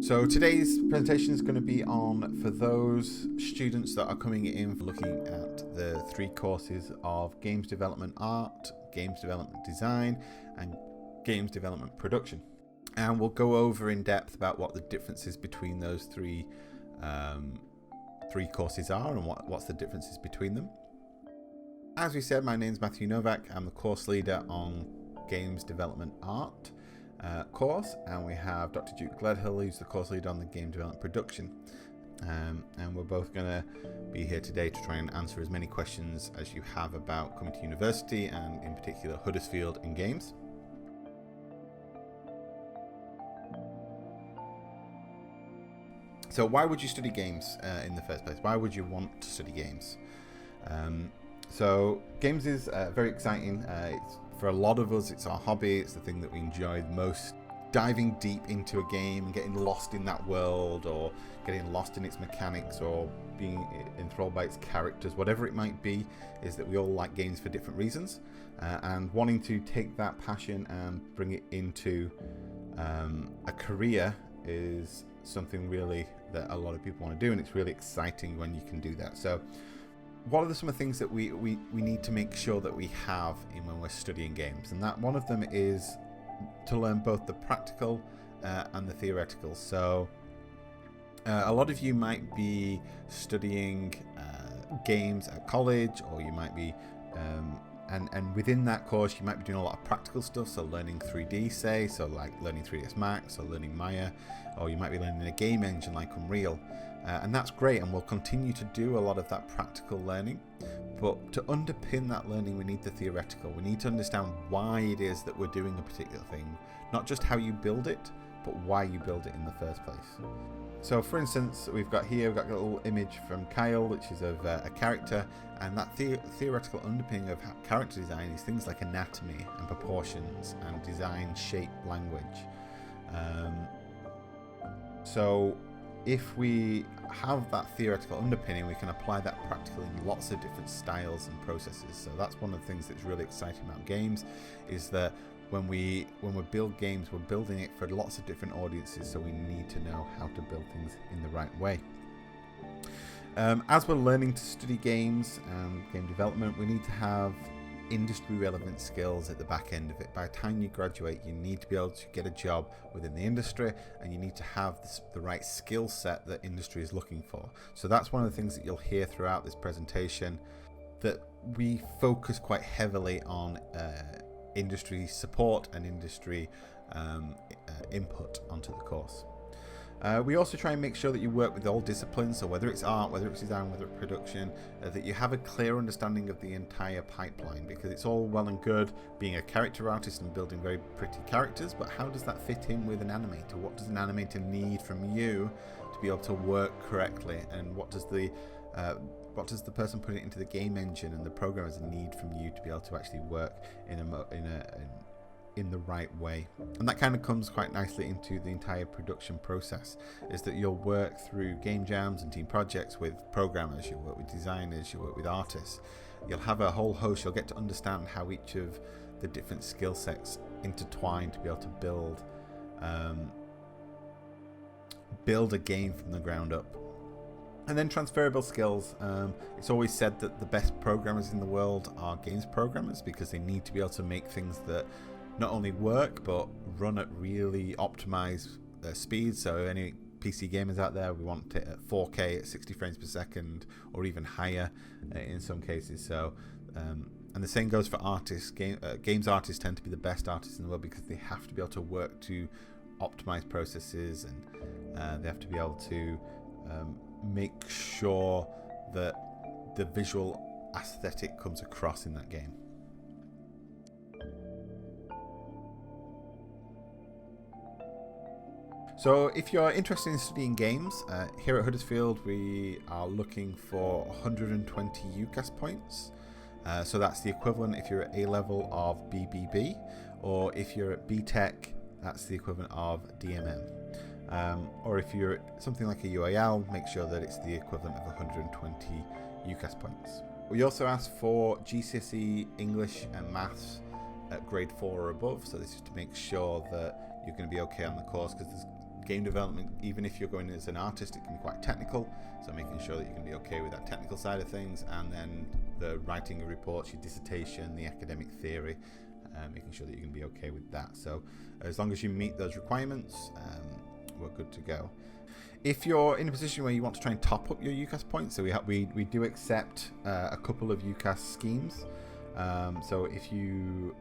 So today's presentation is going to be on for those students that are coming in looking at the 3 courses of Games Development Art, Games Development Design and Games Development Production. And we'll go over in depth about what the differences between those three courses are and what's the differences between them. As we said, my name is Matthew Novak. I'm the course leader on Games Development Art course, and we have Dr. Duke Gledhill, who's the course leader on the Game Development Production. And we're both going to be here today to try and answer as many questions as you have about coming to university, and in particular Huddersfield and games. So why would you study games in the first place? Why would you want to study games? So games is very exciting. For a lot of us, it's our hobby. It's the thing that we enjoy the most. Diving deep into a game and getting lost in that world, or getting lost in its mechanics, or being enthralled by its characters, whatever it might be, is that we all like games for different reasons. And wanting to take that passion and bring it into a career is something really that a lot of people want to do, and it's really exciting when you can do that. So what are some of the things that we need to make sure that we have in when we're studying games? And that one of them is to learn both the practical and the theoretical. So a lot of you might be studying games at college, or you might be and within that course you might be doing a lot of practical stuff, so learning 3D, say, so like learning 3ds Max or learning Maya, or you might be learning a game engine like Unreal. And that's great, and we'll continue to do a lot of that practical learning. But to underpin that learning, we need the theoretical. We need to understand why it is that we're doing a particular thing, not just how you build it, but why you build it in the first place. So for instance, we've got a little image from Kyle, which is of a character, and that theoretical underpinning of character design is things like anatomy and proportions and design, shape, language. So if we have that theoretical underpinning, we can apply that practically in lots of different styles and processes. So that's one of the things that's really exciting about games, is that when we build games, we're building it for lots of different audiences, so we need to know how to build things in the right way. As we're learning to study games and game development, we need to have industry relevant skills at the back end of it. By the time you graduate, you need to be able to get a job within the industry, and you need to have the right skill set that industry is looking for. So that's one of the things that you'll hear throughout this presentation, that we focus quite heavily on industry support and industry input onto the course. We also try and make sure that you work with all disciplines, so whether it's art, whether it's design, whether it's production, that you have a clear understanding of the entire pipeline, because it's all well and good being a character artist and building very pretty characters, but how does that fit in with an animator? What does an animator need from you to be able to work correctly, and what does the person putting it into the game engine and the programmers need from you to be able to actually work in the right way? And that kind of comes quite nicely into the entire production process, is that you'll work through game jams and team projects with programmers, you'll work with designers, you'll work with artists, you'll have a whole host, you'll get to understand how each of the different skill sets intertwine to be able to build a game from the ground up. And then transferable skills. It's always said that the best programmers in the world are games programmers, because they need to be able to make things that not only work but run at really optimized speed. So any PC gamers out there, we want it at 4K at 60 frames per second, or even higher in some cases. So and the same goes for artists. Games artists tend to be the best artists in the world, because they have to be able to work to optimize processes, and they have to be able to make sure that the visual aesthetic comes across in that game. So if you're interested in studying games, here at Huddersfield we are looking for 120 UCAS points. So that's the equivalent, if you're at A level, of BBB, or if you're at BTEC, that's the equivalent of DMM. Or if you're something like a UAL, make sure that it's the equivalent of 120 UCAS points. We also ask for GCSE English and Maths at grade 4 or above, so this is to make sure that you're going to be okay on the course, because there's game development, even if you're going as an artist, it can be quite technical, so making sure that you can be okay with that technical side of things, and then the writing of reports, your dissertation, the academic theory, making sure that you can be okay with that. So as long as you meet those requirements, we're good to go. If you're in a position where you want to try and top up your UCAS points, so we do accept a couple of UCAS schemes. So if you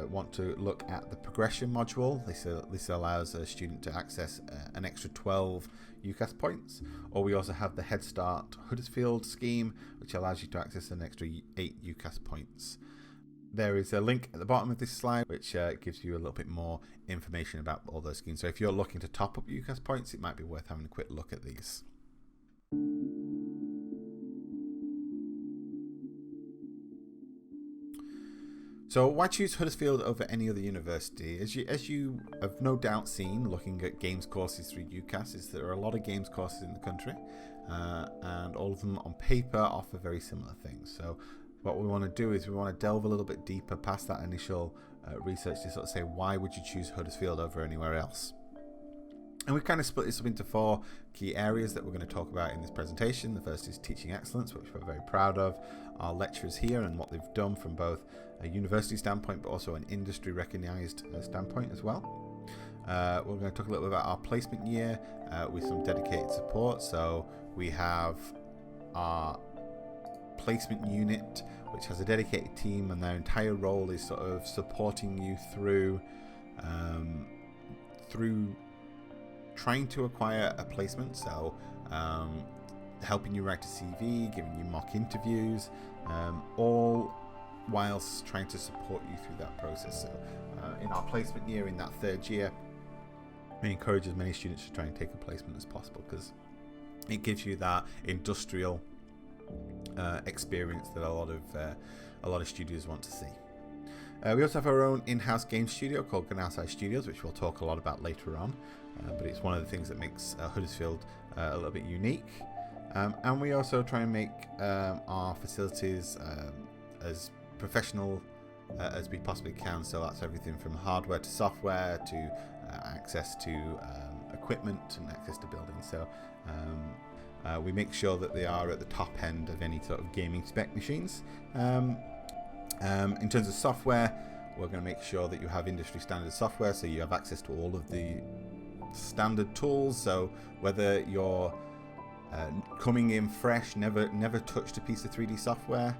want to look at the progression module, this allows a student to access an extra 12 UCAS points, or we also have the Head Start Huddersfield scheme, which allows you to access an extra 8 UCAS points. There is a link at the bottom of this slide which gives you a little bit more information about all those schemes. So if you're looking to top up UCAS points, it might be worth having a quick look at these. So why choose Huddersfield over any other university? As you have no doubt seen looking at games courses through UCAS, is there are a lot of games courses in the country, and all of them on paper offer very similar things. So what we want to do is we want to delve a little bit deeper past that initial research to sort of say, why would you choose Huddersfield over anywhere else? And we've kind of split this up into 4 key areas that we're going to talk about in this presentation. The first is teaching excellence, which we're very proud of. Our lecturers here and what they've done from both a university standpoint, but also an industry recognised standpoint as well. We're going to talk a little bit about our placement year with some dedicated support. So we have our placement unit, which has a dedicated team, and their entire role is sort of supporting you through trying to acquire a placement. So helping you write a CV, giving you mock interviews, all whilst trying to support you through that process. So in our placement year, in that 3rd year, we encourage as many students to try and take a placement as possible, because it gives you that industrial experience that a lot of studios want to see. We also have our own in-house game studio called Gnarsize Studios, which we'll talk a lot about later on, but it's one of the things that makes Huddersfield a little bit unique. And we also try and make our facilities as professional as we possibly can. So that's everything from hardware to software to access to equipment and access to buildings. So we make sure that they are at the top end of any sort of gaming spec machines. In terms of software, we're going to make sure that you have industry standard software, so you have access to all of the standard tools. So whether you're coming in fresh, never touched a piece of 3D software,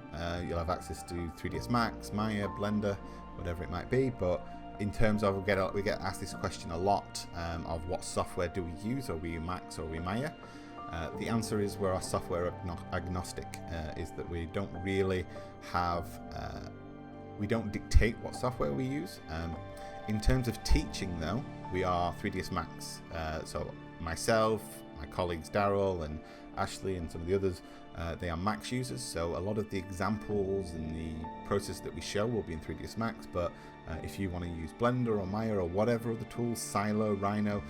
you'll have access to 3ds Max, Maya, Blender, whatever it might be. But in terms of, we get asked this question a lot, of what software do we use? Are we Max or are we Maya? The answer is we're our software agnostic, is that we don't really have, we don't dictate what software we use. In terms of teaching though, we are 3ds Max. So myself, my colleagues Daryl and Ashley and some of the others, they are Max users, so a lot of the examples and the process that we show will be in 3ds Max, but if you want to use Blender or Maya or whatever other tools, Silo, Rhino,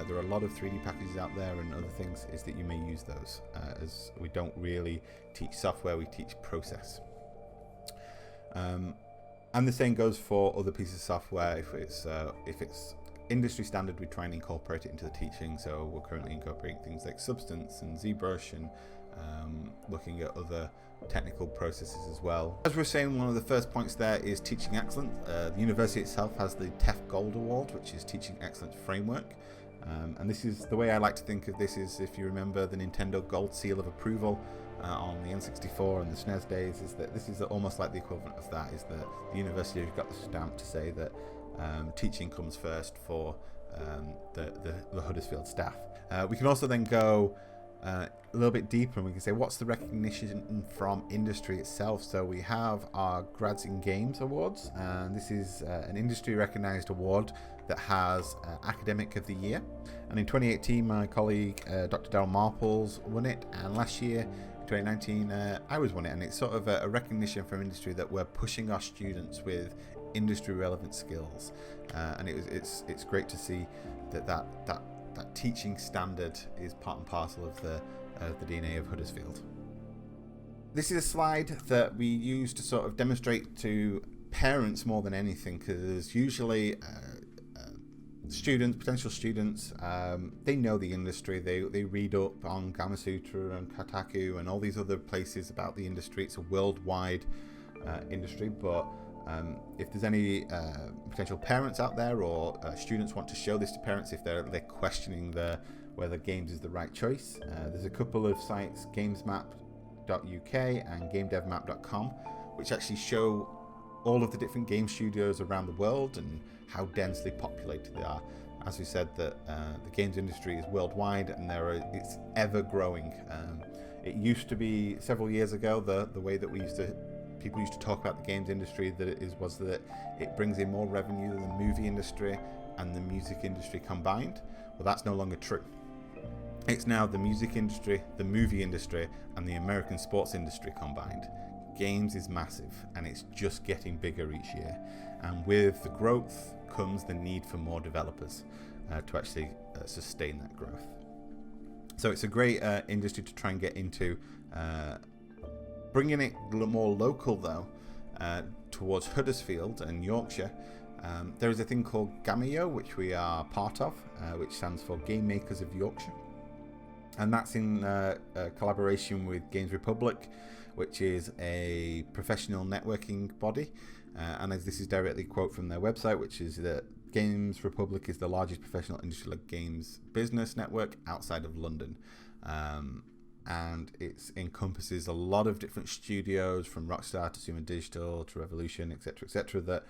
there are a lot of 3D packages out there and other things, is that you may use those, as we don't really teach software, we teach process. And the same goes for other pieces of software. If it's industry standard, we try and incorporate it into the teaching. So we're currently incorporating things like Substance and ZBrush, and looking at other technical processes as well. As we're saying, one of the first points there is teaching excellence. The university itself has the TEF Gold Award, which is Teaching Excellence Framework. And this is the way I like to think of this, is if you remember the Nintendo Gold Seal of Approval on the N64 and the SNES days, is that this is almost like the equivalent of that, is that the university has got the stamp to say that teaching comes first for the Huddersfield staff. We can also then go a little bit deeper, and we can say, what's the recognition from industry itself? So we have our Grads in Games Awards, and this is an industry recognized award that has Academic of the Year. And in 2018, my colleague Dr. Daryl Marples won it, and last year, in 2019, I was won it. And it's sort of a recognition from industry that we're pushing our students with industry relevant skills, and it's great to see that teaching standard is part and parcel of the DNA of Huddersfield. This is a slide that we use to sort of demonstrate to parents more than anything, because usually students, potential students, they know the industry. They read up on Gamasutra and Kotaku and all these other places about the industry. It's a worldwide industry, but if there's any potential parents out there, or students want to show this to parents if they're questioning whether games is the right choice, there's a couple of sites, gamesmap.uk and gamedevmap.com, which actually show all of the different game studios around the world and how densely populated they are. As we said, that the games industry is worldwide, and it's ever growing. It used to be several years ago the way that people used to talk about the games industry was that it brings in more revenue than the movie industry and the music industry combined. Well, that's no longer true. It's now the music industry, the movie industry, and the American sports industry combined. Games is massive, and it's just getting bigger each year. And with the growth comes the need for more developers to actually sustain that growth. So it's a great industry to try and get into. Bringing it a little more local though, towards Huddersfield and Yorkshire, there is a thing called Gamio, which we are part of, which stands for Game Makers of Yorkshire. And that's in collaboration with Games Republic, which is a professional networking body. And as this is directly quote from their website, which is that Games Republic is the largest professional industry-led games business network outside of London. And it encompasses a lot of different studios, from Rockstar to Sumo Digital to Revolution, etc., that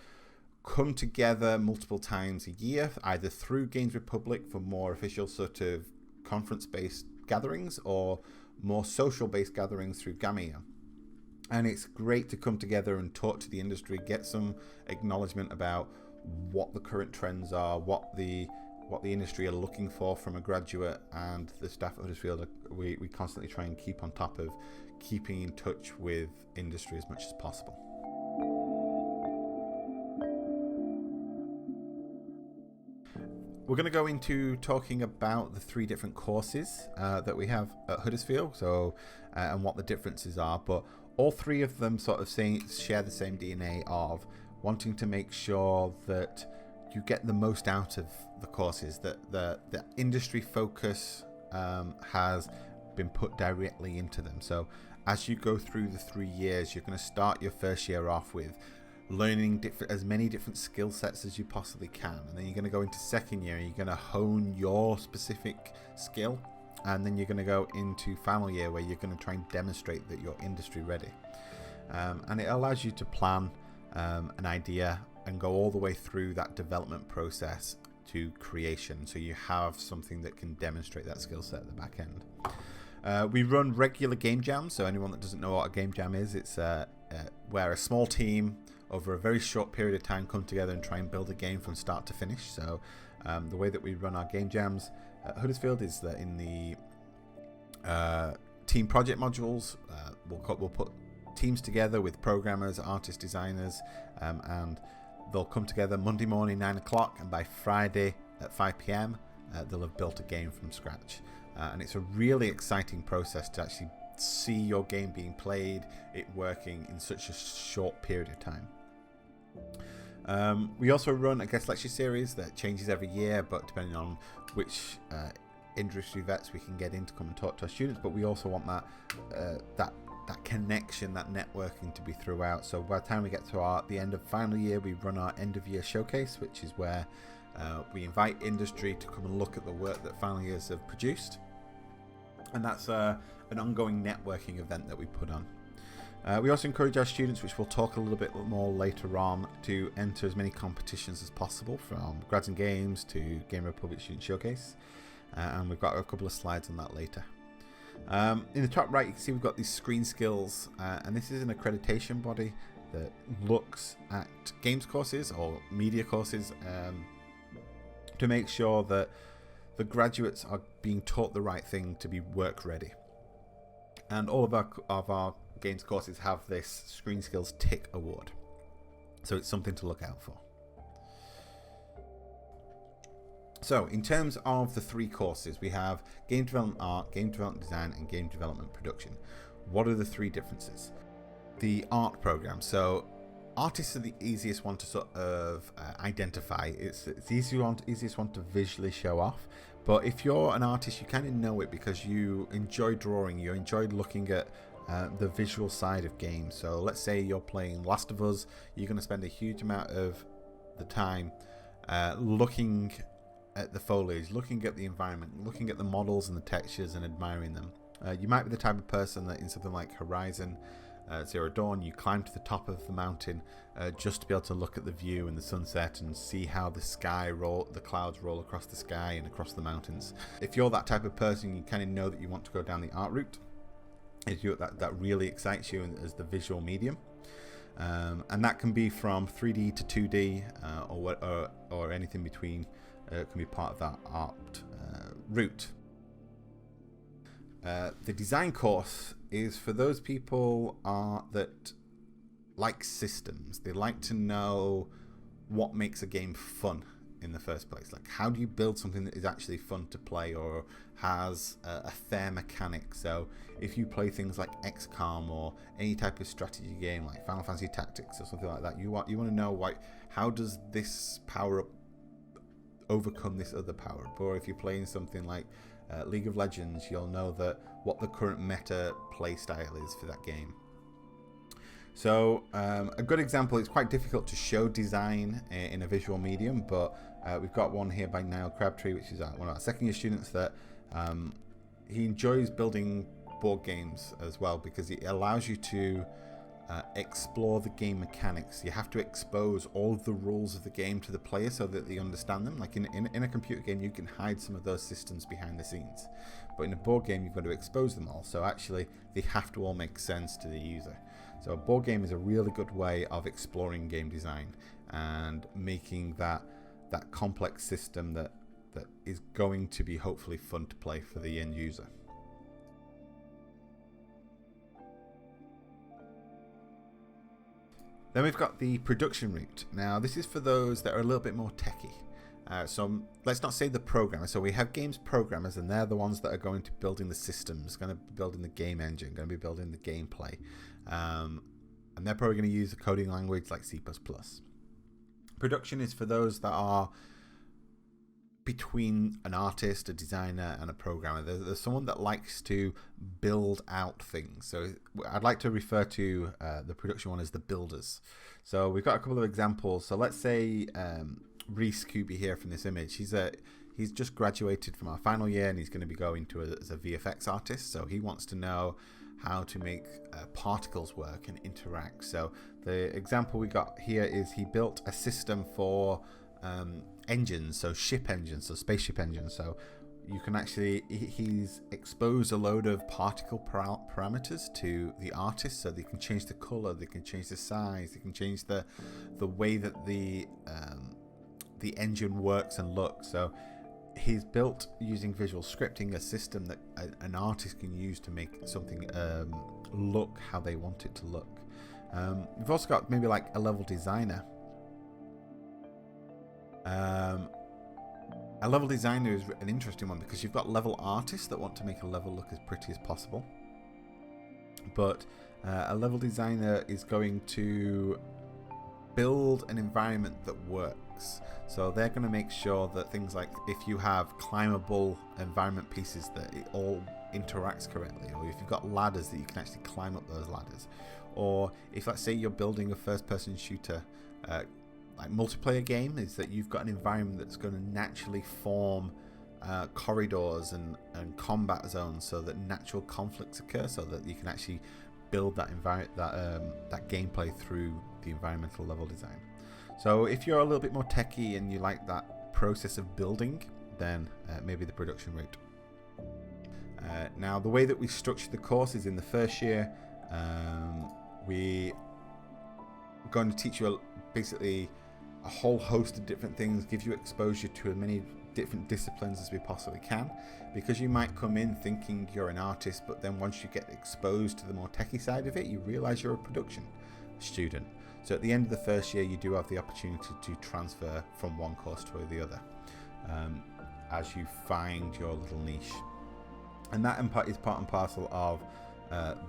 come together multiple times a year, either through Games Republic for more official sort of conference-based gatherings, or more social-based gatherings through Gamio. And it's great to come together and talk to the industry, get some acknowledgement about what the current trends are, what the industry are looking for from a graduate, and the staff at Huddersfield. We constantly try and keep on top of keeping in touch with industry as much as possible. We're going to go into talking about the 3 different courses that we have at Huddersfield, and what the differences are, but all 3 of them sort of share the same DNA of wanting to make sure that you get the most out of the courses, that the industry focus has been put directly into them. So as you go through the 3 years, you're going to start your first year off with learning as many different skill sets as you possibly can, and then you're going to go into second year and you're going to hone your specific skill, and then you're going to go into final year where you're going to try and demonstrate that you're industry ready. And it allows you to plan an idea and go all the way through that development process to creation, so you have something that can demonstrate that skill set at the back end. We run regular game jams, so anyone that doesn't know what a game jam is, it's where a small team over a very short period of time come together and try and build a game from start to finish. So the way that we run our game jams at Huddersfield is that in the team project modules, we'll put teams together with programmers, artists, designers, and they'll come together Monday morning 9 o'clock, and by Friday at 5 p.m. They'll have built a game from scratch. And it's a really exciting process to actually see your game being played, it working in such a short period of time. We also run a guest lecture series that changes every year, but depending on which industry vets we can get in to come and talk to our students. But we also want that connection, that networking to be throughout. So by the time we get to the end of final year, we run our end of year showcase, which is where we invite industry to come and look at the work that final years have produced. And that's an ongoing networking event that we put on. We also encourage our students, which we'll talk a little bit more later on, to enter as many competitions as possible, from Grads and Games to Game Republic Student Showcase. And we've got a couple of slides on that later. In the top right, you can see we've got these screen skills, and this is an accreditation body that looks at games courses or media courses to make sure that the graduates are being taught the right thing to be work ready. And all of our games courses have this Screen Skills Tick award, so it's something to look out for. So in terms of the 3 courses, we have Game Development Art, Game Development Design, and Game Development Production. What are the 3 differences? The art program. So artists are the easiest one to sort of identify. It's the easiest one to visually show off. But if you're an artist, you kind of know it because you enjoy drawing, you enjoy looking at the visual side of games. So let's say you're playing Last of Us, you're going to spend a huge amount of the time looking at the foliage, looking at the environment, looking at the models and the textures and admiring them. You might be the type of person that in something like Horizon Zero Dawn, you climb to the top of the mountain just to be able to look at the view and the sunset and see how the clouds roll across the sky and across the mountains. If you're that type of person, you kind of know that you want to go down the art route. That really excites you as the visual medium. And that can be from 3D to 2D or anything between. Can be part of that art route. The design course is for those people that like systems. They like to know what makes a game fun in the first place. Like, how do you build something that is actually fun to play or has a fair mechanic? So if you play things like XCOM or any type of strategy game like Final Fantasy Tactics or something like that, you want to know how does this power up overcome this other power up? Or if you're playing something like League of Legends, you'll know what the current meta play style is for that game. So a good example, it's quite difficult to show design in a visual medium, but we've got one here by Niall Crabtree, which is one of our second year students, that he enjoys building board games as well because it allows you to explore the game mechanics. You have to expose all of the rules of the game to the player so that they understand them. Like in a computer game, you can hide some of those systems behind the scenes, but in a board game, you've got to expose them all. So actually, they have to all make sense to the user. So a board game is a really good way of exploring game design and making that complex system that is going to be hopefully fun to play for the end user. Then we've got the production route. Now this is for those that are a little bit more techie. So let's not say the programmers. So we have games programmers, and they're the ones that are going to be building the systems, going to be building the game engine, going to be building the gameplay. And they're probably going to use a coding language like C++. Production is for those that are between an artist, a designer, and a programmer. There's someone that likes to build out things. So I'd like to refer to the production one as the builders. So we've got a couple of examples. So let's say Reese Kuby here from this image. He's just graduated from our final year, and he's going to be going as a VFX artist. So he wants to know how to make particles work and interact. So the example we got here is he built a system for engines, so ship engines, so spaceship engines. So you can actually, he's exposed a load of particle parameters to the artist, so they can change the color, they can change the size, they can change the way that the engine works and looks. So he's built, using visual scripting, a system that an artist can use to make something look how they want it to look. We've also got maybe like a level designer. A level designer is an interesting one because you've got level artists that want to make a level look as pretty as possible, but a level designer is going to build an environment that works. So they're going to make sure that things like, if you have climbable environment pieces, that it all interacts correctly, or if you've got ladders, that you can actually climb up those ladders, or if, let's say, you're building a first-person shooter like multiplayer game, is that you've got an environment that's going to naturally form corridors and combat zones so that natural conflicts occur, so that you can actually build that that gameplay through the environmental level design. So if you're a little bit more techie and you like that process of building, then maybe the production route. Now the way that we structure the course is in the first year, we're going to teach you basically a whole host of different things, give you exposure to as many different disciplines as we possibly can, because you might come in thinking you're an artist, but then once you get exposed to the more techie side of it, you realize you're a production student. So at the end of the first year, you do have the opportunity to transfer from one course to the other as you find your little niche. And that is part and parcel of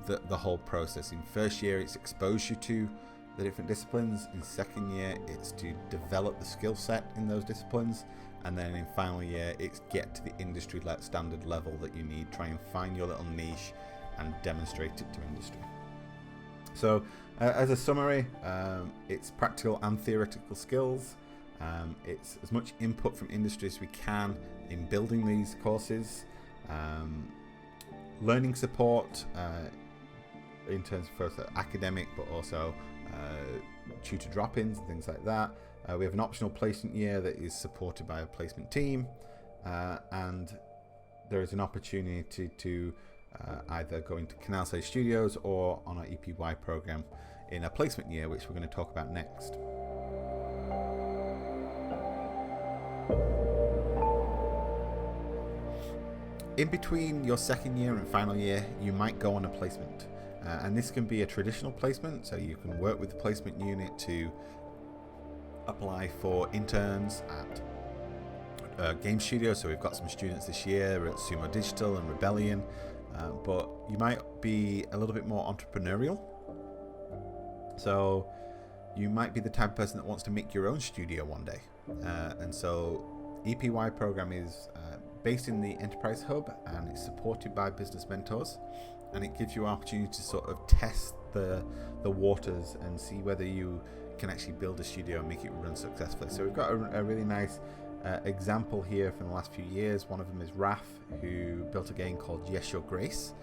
the whole process. In first year, it's exposed you to the different disciplines. In second year, it's to develop the skill set in those disciplines. And then in final year, it's get to the industry standard level that you need. Try and find your little niche and demonstrate it to industry. So as a summary, it's practical and theoretical skills. It's as much input from industry as we can in building these courses. Learning support in terms of both academic but also tutor drop-ins and things like that. We have an optional placement year that is supported by a placement team, and there is an opportunity to either go into Canal Side Studios or on our EPY program in a placement year, which we're going to talk about next. In between your second year and final year, you might go on a placement, and this can be a traditional placement, so you can work with the placement unit to apply for interns at game studios. So we've got some students this year at Sumo Digital and Rebellion, but you might be a little bit more entrepreneurial. So you might be the type of person that wants to make your own studio one day, and so EPY program is based in the Enterprise Hub, and it's supported by business mentors, and it gives you an opportunity to sort of test the waters and see whether you can actually build a studio and make it run successfully. So we've got a really nice example here from the last few years. One of them is Raf, who built a game called Yes Your Grace,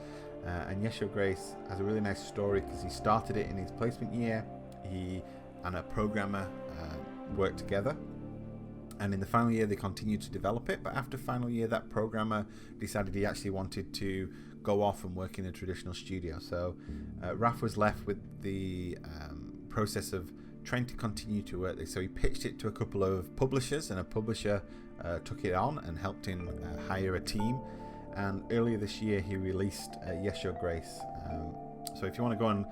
and Yes Your Grace has a really nice story because he started it in his placement year. He and a programmer worked together, and in the final year they continued to develop it, but after final year that programmer decided he actually wanted to go off and work in a traditional studio. So Raf was left with the process of trying to continue to work this. So he pitched it to a couple of publishers, and a publisher took it on and helped him hire a team. And earlier this year he released Yes Your Grace. So if you want to go and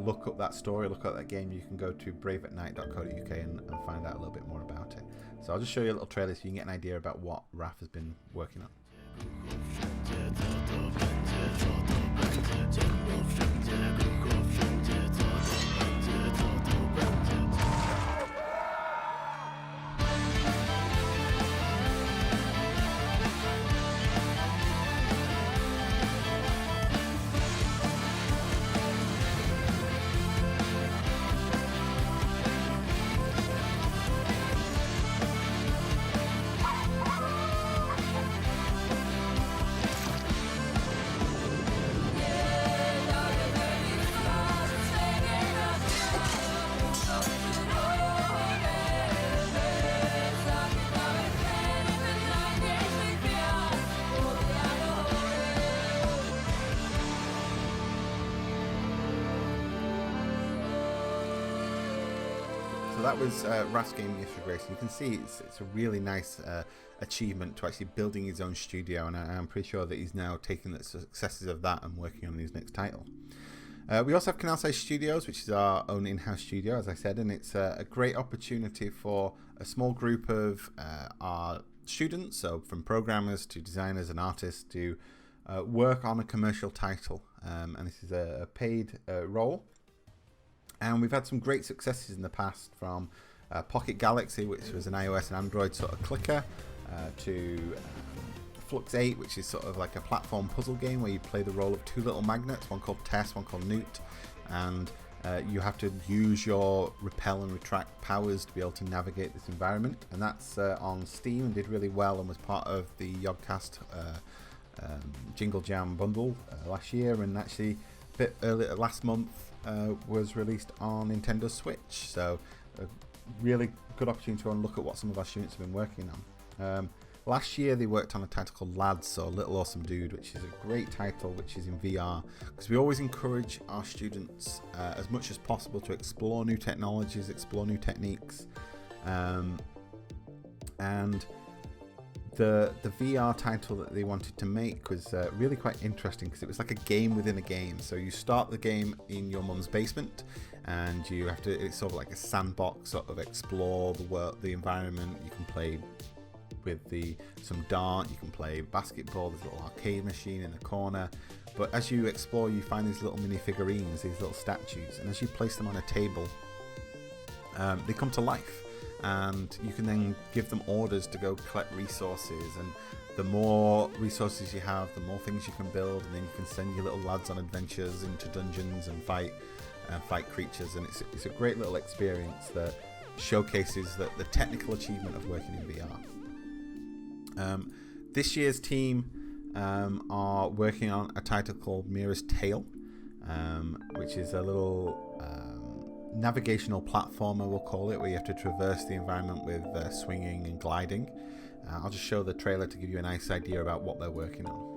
look up that story, look up that game, you can go to braveatnight.co.uk and find out a little bit more about it. So I'll just show you a little trailer so you can get an idea about what Raf has been working on. So that was Raf's game, Yes Your Grace. You can see it's a really nice achievement to actually building his own studio, and I'm pretty sure that he's now taking the successes of that and working on his next title. We also have Canal Side Studios, which is our own in-house studio, as I said, and it's a great opportunity for a small group of our students, so from programmers to designers and artists, to work on a commercial title, and this is a paid role. And we've had some great successes in the past, from Pocket Galaxy, which was an iOS and Android sort of clicker, to Flux 8, which is sort of like a platform puzzle game where you play the role of two little magnets, one called Tess, one called Newt, and you have to use your repel and retract powers to be able to navigate this environment. And that's on Steam and did really well and was part of the Yogcast Jingle Jam bundle last year, and actually a bit earlier last month was released on Nintendo Switch. So a really good opportunity to go and look at what some of our students have been working on. Last year they worked on a title called Lads, so Little Awesome Dude, which is a great title, which is in VR, because we always encourage our students as much as possible to explore new technologies, explore new techniques, and the VR title that they wanted to make was really quite interesting, because it was like a game within a game. So you start the game in your mum's basement, and you have to, it's sort of like a sandbox, sort of explore the world, the environment. You can play with some dart, you can play basketball, there's a little arcade machine in the corner. But as you explore, you find these little mini figurines, these little statues, and as you place them on a table, they come to life, and you can then give them orders to go collect resources, and the more resources you have, the more things you can build, and then you can send your little lads on adventures into dungeons and fight creatures, and it's a great little experience that showcases the technical achievement of working in VR. This year's team are working on a title called Mira's Tale, which is a little navigational platformer, we'll call it, where you have to traverse the environment with swinging and gliding. I'll just show the trailer to give you a nice idea about what they're working on.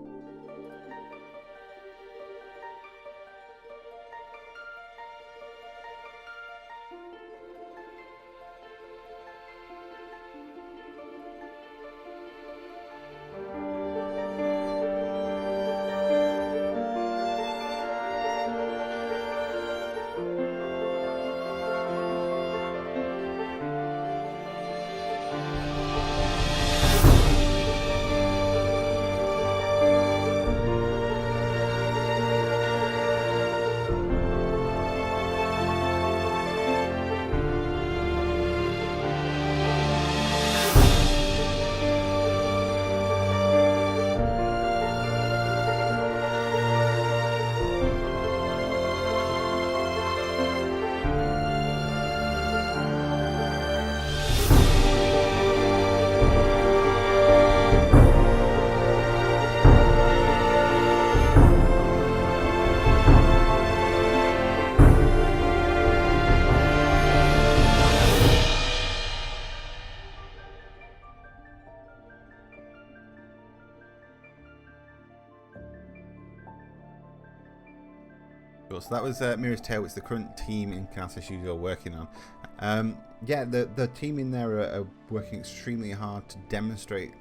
So that was Mira's Tale, which the current team in Canasta Studio are working on. Yeah, the team in there are working extremely hard to demonstrate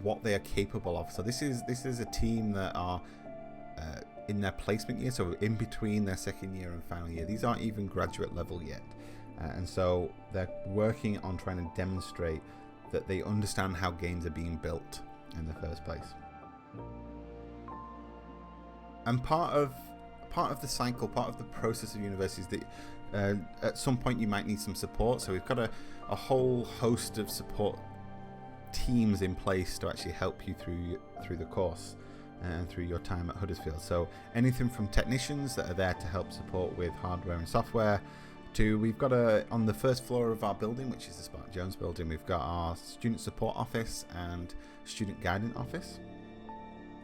what they are capable of. So this is a team that are in their placement year, so in between their second year and final year. These aren't even graduate level yet, and so they're working on trying to demonstrate that they understand how games are being built in the first place. And part of the cycle, part of the process of university is that at some point you might need some support. So we've got a whole host of support teams in place to actually help you through the course and through your time at Huddersfield. So anything from technicians that are there to help support with hardware and software, to we've got on the first floor of our building, which is the Spark Jones building, we've got our student support office and student guidance office,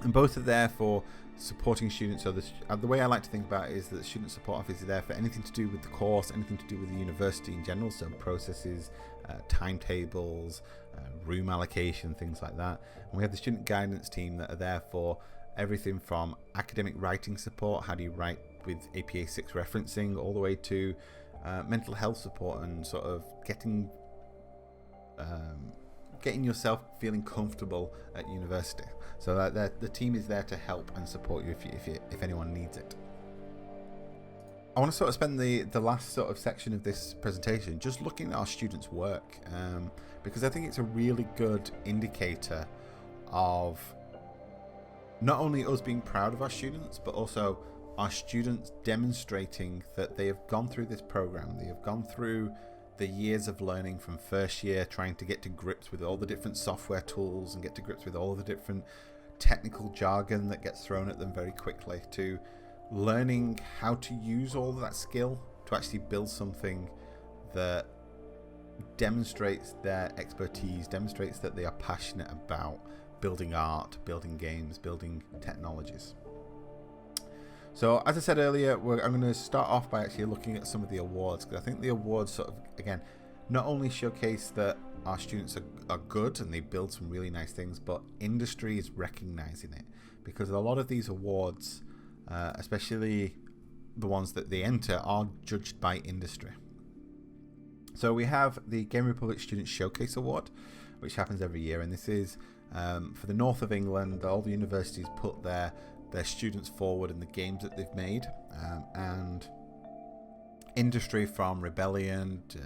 and both are there for supporting students. So the way I like to think about it is that the student support office is there for anything to do with the course, anything to do with the university in general, so processes, timetables, room allocation, things like that. And we have the student guidance team that are there for everything from academic writing support, how do you write with APA 6 referencing, all the way to mental health support and sort of getting yourself feeling comfortable at university. So that the team is there to help and support you if anyone needs it. I want to sort of spend the last sort of section of this presentation just looking at our students' work, because I think it's a really good indicator of not only us being proud of our students, but also our students demonstrating that they have gone through this program, they have gone through the years of learning from first year, trying to get to grips with all the different software tools and get to grips with all the different technical jargon that gets thrown at them very quickly, to learning how to use all of that skill to actually build something that demonstrates their expertise, demonstrates that they are passionate about building art, building games, building technologies. So as I said earlier, I'm going to start off by actually looking at some of the awards, because I think the awards sort of, again, not only showcase that our students are good and they build some really nice things, but industry is recognizing it, because a lot of these awards, especially the ones that they enter, are judged by industry. So we have the Game Republic Student Showcase Award, which happens every year, and this is for the north of England. All the universities put their students forward and the games that they've made, and industry from Rebellion to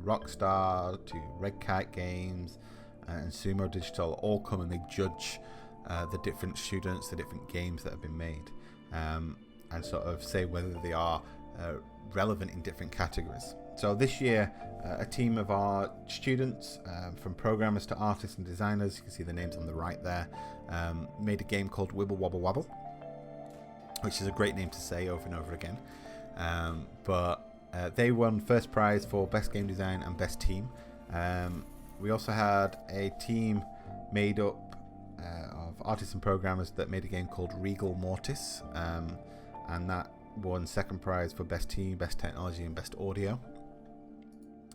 Rockstar to Red Kite Games and Sumo Digital all come and they judge the different students, the different games that have been made, and sort of say whether they are relevant in different categories. So this year, a team of our students, from programmers to artists and designers, you can see the names on the right there, made a game called Wibble Wobble Wobble, which is a great name to say over and over again. But they won first prize for Best Game Design and Best Team. We also had a team made up of artists and programmers that made a game called Regal Mortis, and that won second prize for Best Team, Best Technology and Best Audio.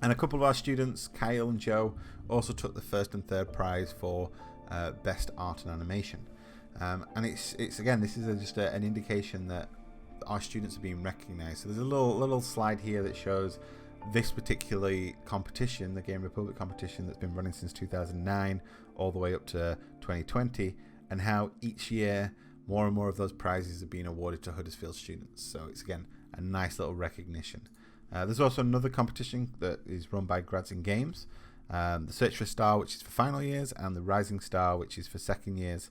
And a couple of our students, Kyle and Joe, also took the first and third prize for Best Art and Animation. And it's again, this is just an indication that our students are being recognised. So there's a little slide here that shows this particular competition, the Game Republic competition, that's been running since 2009 all the way up to 2020, and how each year more and more of those prizes are being awarded to Huddersfield students. So it's again a nice little recognition. There's also another competition that is run by Grads in Games, the Search for a Star, which is for final years, and the Rising Star, which is for second years,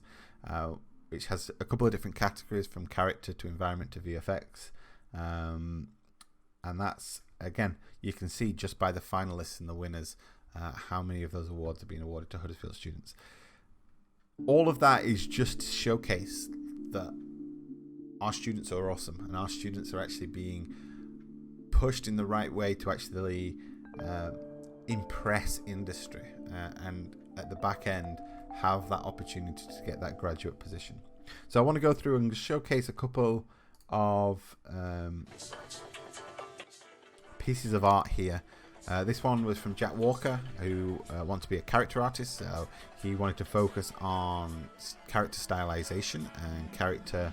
which has a couple of different categories from character to environment to VFX. And that's, again, you can see just by the finalists and the winners how many of those awards are being awarded to Huddersfield students. All of that is just to showcase that our students are awesome, and our students are actually being pushed in the right way to actually impress industry, and at the back end have that opportunity to get that graduate position. So I want to go through and showcase a couple of pieces of art here. This one was from Jack Walker, who wants to be a character artist, so he wanted to focus on character stylization and character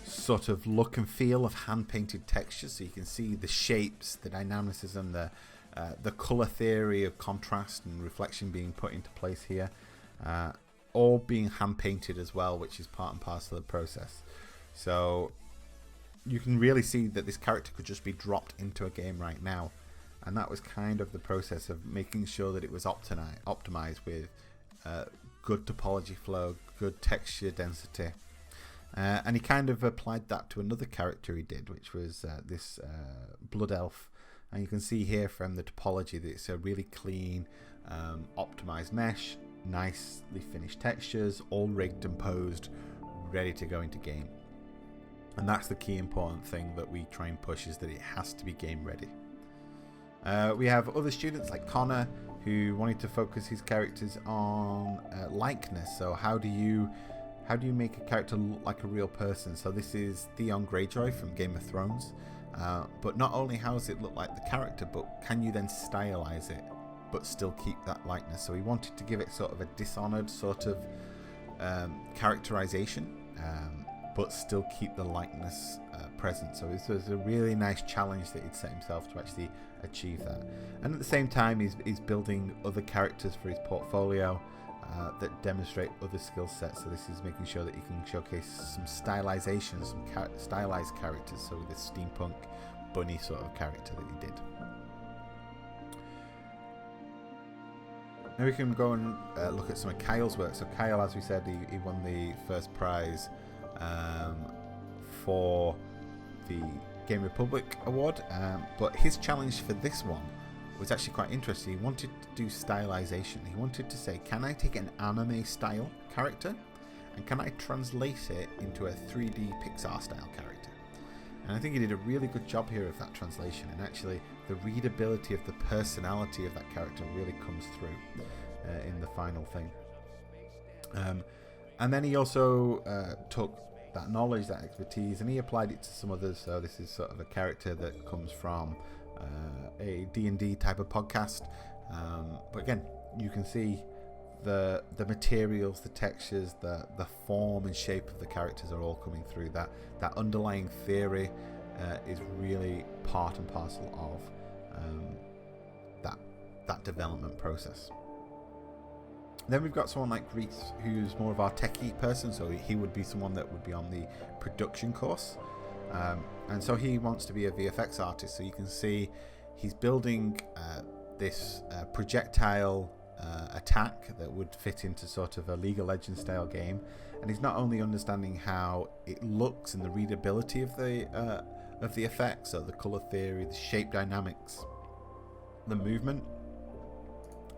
sort of look and feel of hand-painted textures. So you can see the shapes, the dynamicism, the color theory of contrast and reflection being put into place here, all being hand-painted as well, which is part and parcel of the process. So you can really see that this character could just be dropped into a game right now, and that was kind of the process of making sure that it was optimized with good topology flow, good texture density. And he kind of applied that to another character he did, which was this blood elf. And you can see here from the topology that it's a really clean, optimized mesh, nicely finished textures, all rigged and posed, ready to go into game. And that's the key important thing that we try and push, is that it has to be game ready. We have other students like Connor, who wanted to focus his characters on likeness. So how do you make a character look like a real person? So this is Theon Greyjoy from Game of Thrones. But not only how does it look like the character, but can you then stylize it but still keep that likeness? So he wanted to give it sort of a dishonored sort of characterization, but still keep the likeness present. So this was a really nice challenge that he'd set himself to actually achieve that. And at the same time, he's building other characters for his portfolio that demonstrate other skill sets. So this is making sure that you can showcase some stylization, some stylized characters. So this steampunk bunny sort of character that he did. Now we can go and look at some of Kyle's work. So Kyle, as we said, he won the first prize for the Game Republic award, but his challenge for this one was actually quite interesting. He wanted to do stylization. He wanted to say, can I take an anime style character and can I translate it into a 3D Pixar style character? And I think he did a really good job here of that translation, and actually the readability of the personality of that character really comes through in the final thing. And then he also took that knowledge, that expertise, and he applied it to some others. So this is sort of a character that comes from a D&D type of podcast, but again, you can see the materials, the textures, the form and shape of the characters are all coming through. That underlying theory is really part and parcel of that development process. Then we've got someone like Reese, who's more of our techie person, so he would be someone that would be on the production course, and so he wants to be a VFX artist. So you can see he's building this projectile attack that would fit into sort of a League of Legends style game, and he's not only understanding how it looks and the readability of of the effects, so the color theory, the shape dynamics, the movement.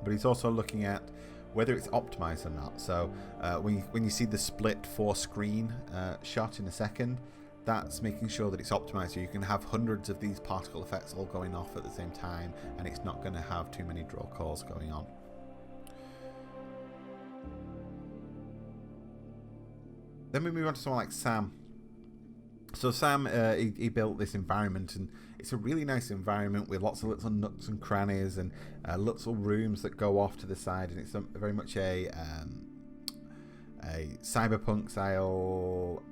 But he's also looking at whether it's optimized or not. So when you see the split 4 screen shot in a second, that's making sure that it's optimized, so you can have hundreds of these particle effects all going off at the same time, and it's not going to have too many draw calls going on. Then we move on to someone like Sam. So Sam, he built this environment, and it's a really nice environment with lots of little nooks and crannies and little rooms that go off to the side, and it's very much a cyberpunk style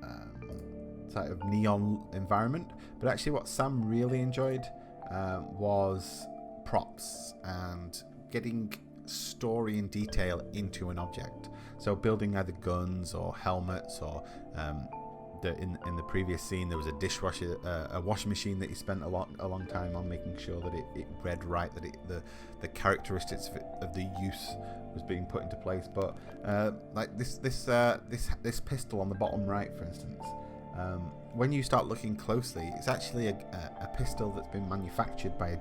sort of neon environment. But actually what Sam really enjoyed was props and getting story and detail into an object. So building either guns or helmets, or in the previous scene there was a dishwasher, a washing machine that he spent a long time on, making sure that it read right, that the characteristics of the use was being put into place. But like this pistol on the bottom right, for instance, when you start looking closely, it's actually a pistol that's been manufactured by a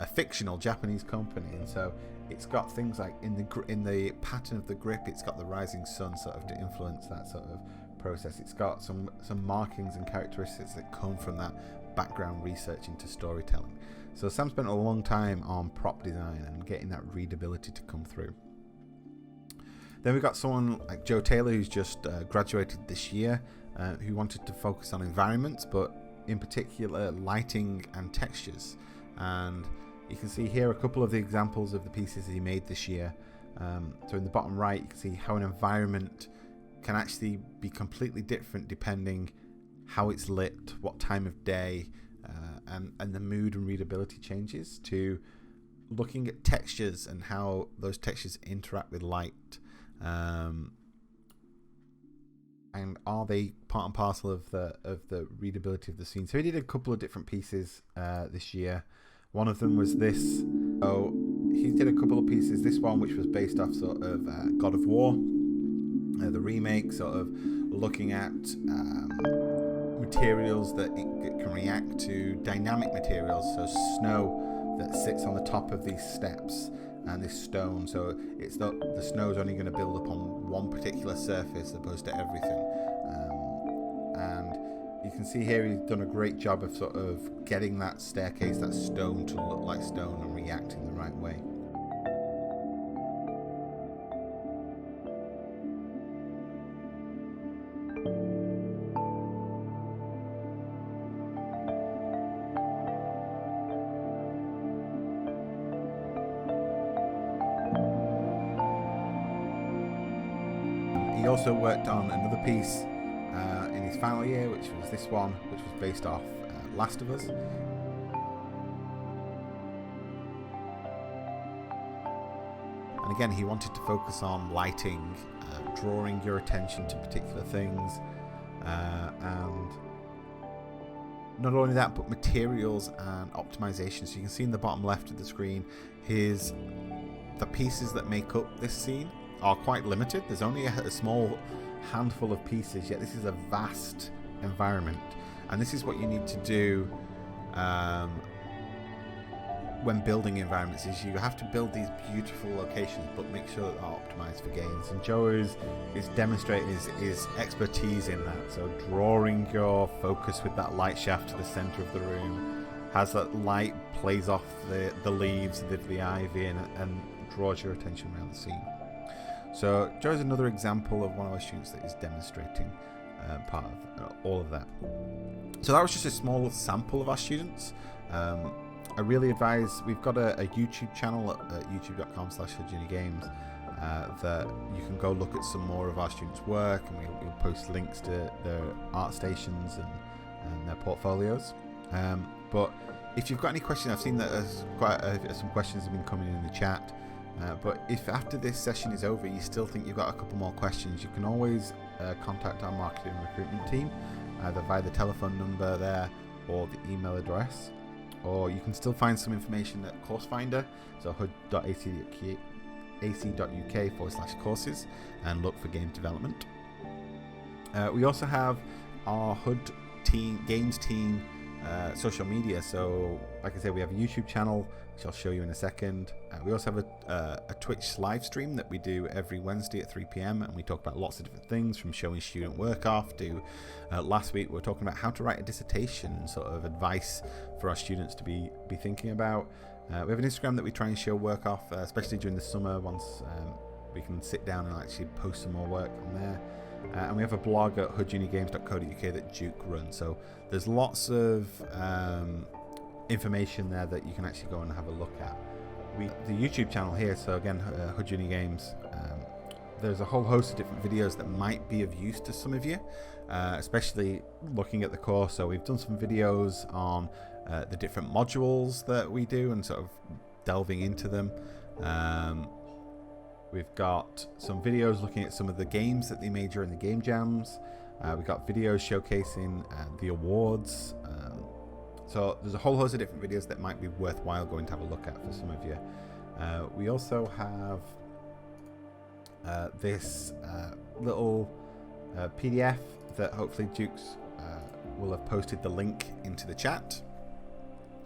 fictional Japanese company, and so it's got things like in the pattern of the grip, it's got the rising sun sort of to influence that sort of process. It's got some markings and characteristics that come from that background research into storytelling. So Sam spent a long time on prop design and getting that readability to come through. Then we've got someone like Joe Taylor, who's just graduated this year, who wanted to focus on environments, but in particular lighting and textures. And you can see here a couple of the examples of the pieces he made this year. So in the bottom right, you can see how an environment can actually be completely different depending how it's lit, what time of day, and the mood and readability changes, to looking at textures and how those textures interact with light. And are they part and parcel of the readability of the scene? So he did a couple of different pieces this year. One of them was this. So he did a couple of pieces. This one, which was based off sort of God of War, the remake, sort of looking at materials that it can react to, dynamic materials. So snow that sits on the top of these steps, and this stone, so it's the snow's only going to build upon one particular surface as opposed to everything. And you can see here he's done a great job of sort of getting that staircase, that stone, to look like stone and react in the right way. He also worked on another piece in his final year, which was this one, which was based off Last of Us. And again, he wanted to focus on lighting, drawing your attention to particular things, and not only that, but materials and optimization. So you can see in the bottom left of the screen, the pieces that make up this scene are quite limited. There's only a small handful of pieces, yet this is a vast environment, and this is what you need to do when building environments. Is you have to build these beautiful locations, but make sure that they're optimized for gains. And Joe is demonstrating his expertise in that. So drawing your focus with that light shaft to the center of the room, has that light plays off the leaves, the ivy, and draws your attention around the scene. So Joe is another example of one of our students that is demonstrating part of all of that. So that was just a small sample of our students. I really advise, we've got a YouTube channel at youtube.com/HUDUNIGAMES that you can go look at some more of our students' work, and we'll post links to their art stations and their portfolios. But if you've got any questions, I've seen that there's some questions have been coming in the chat. But if after this session is over you still think you've got a couple more questions, you can always contact our marketing and recruitment team, either via the telephone number there or the email address, or you can still find some information at Course Finder, so hud.ac.uk/courses, and look for game development. We also have our HUD games team social media. So like I said, we have a YouTube channel, which I'll show you in a second. We also have a Twitch live stream that we do every Wednesday at 3 p.m. and we talk about lots of different things, from showing student work off to last week we were talking about how to write a dissertation, sort of advice for our students to be thinking about. We have an Instagram that we try and show work off, especially during the summer, once we can sit down and actually post some more work on there. And we have a blog at HUDUNIGAMES.co.uk that Duke runs. So there's lots of information there that you can actually go and have a look at. The YouTube channel here, so again, HUDUNIGAMES, there's a whole host of different videos that might be of use to some of you, especially looking at the course. So we've done some videos on the different modules that we do and sort of delving into them. We've got some videos looking at some of the games that they made during the game jams. We've got videos showcasing the awards. So there's a whole host of different videos that might be worthwhile going to have a look at for some of you. We also have this little PDF that hopefully Duke's will have posted the link into the chat.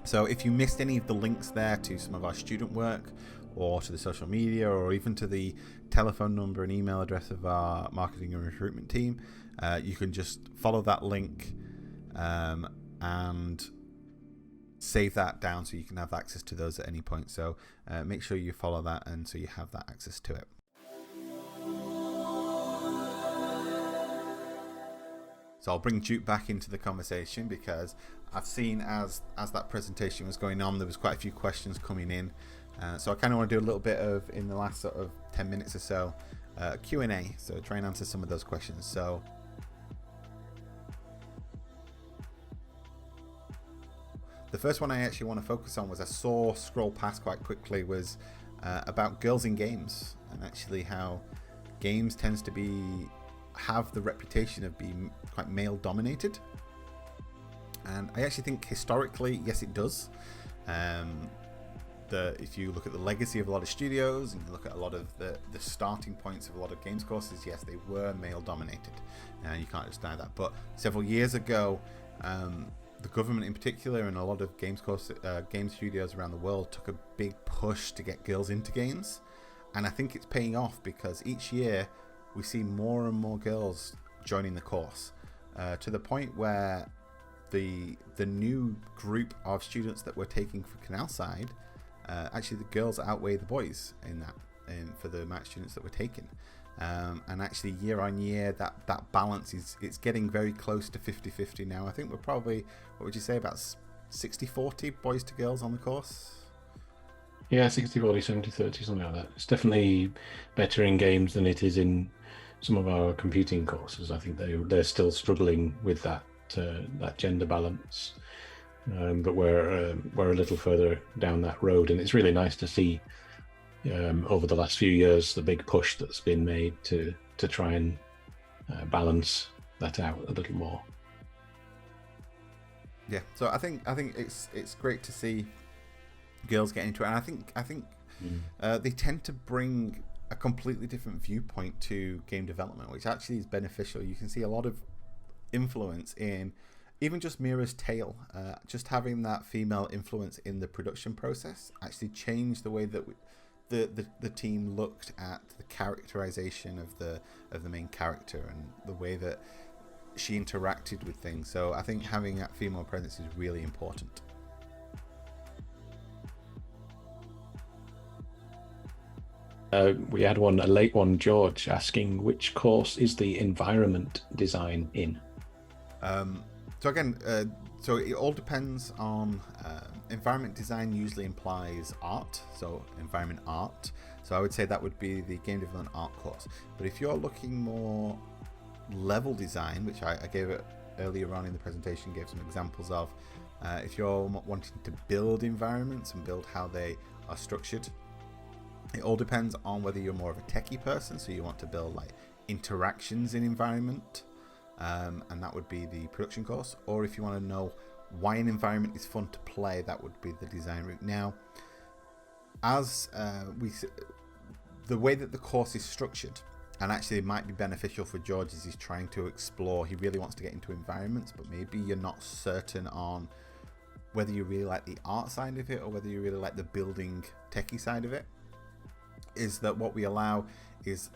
So if you missed any of the links there to some of our student work, or to the social media, or even to the telephone number and email address of our marketing and recruitment team, you can just follow that link and save that down so you can have access to those at any point. So make sure you follow that, and so you have that access to it. So I'll bring Duke back into the conversation, because I've seen as that presentation was going on, there was quite a few questions coming in. So I kind of want to do a little bit of, in the last sort of 10 minutes or so, Q&A. So try and answer some of those questions. So the first one I actually want to focus on was, I saw scroll past quite quickly, was about girls in games, and actually how games tends to have the reputation of being quite male dominated. And I actually think historically, yes, it does. If you look at the legacy of a lot of studios, and you look at a lot of the starting points of a lot of games courses, yes, they were male dominated. You can't just deny that. But several years ago, the government in particular, and a lot of game studios around the world, took a big push to get girls into games. And I think it's paying off, because each year we see more and more girls joining the course, to the point where the new group of students that we're taking for Canalside, actually the girls outweigh the boys for the amount of students that we're taking. And actually year on year, that balance it's getting very close to 50-50 now. I think we're probably, what would you say, about 60-40 boys to girls on the course? Yeah, 60-40, 70-30, something like that. It's definitely better in games than it is in some of our computing courses. I think they're still struggling with that gender balance, but we're a little further down that road, and it's really nice to see over the last few years the big push that's been made to try and balance that out a little more. Yeah, so I think it's great to see girls get into it, and I think they tend to bring a completely different viewpoint to game development, which actually is beneficial. You can see a lot of influence in even just Mira's tale. Just having that female influence in the production process actually changed the way that the team looked at the characterization of the main character and the way that she interacted with things. So I think having that female presence is really important. We had a late one, George, asking which course is the environment design in? So again, so it all depends on environment design. Usually implies art, so environment art. So I would say that would be the game development art course. But if you're looking more level design, which I gave it earlier on in the presentation, gave some examples of, if you're wanting to build environments and build how they are structured, it all depends on whether you're more of a techie person, so you want to build like interactions in environment, and that would be the production course. Or if you want to know why an environment is fun to play, that would be the design route. Now, as the way that the course is structured, And actually, it might be beneficial for George as he's trying to explore. He really wants to get into environments, but maybe you're not certain on whether you really like the art side of it or whether you really like the building techie side of it. Is that what we allow is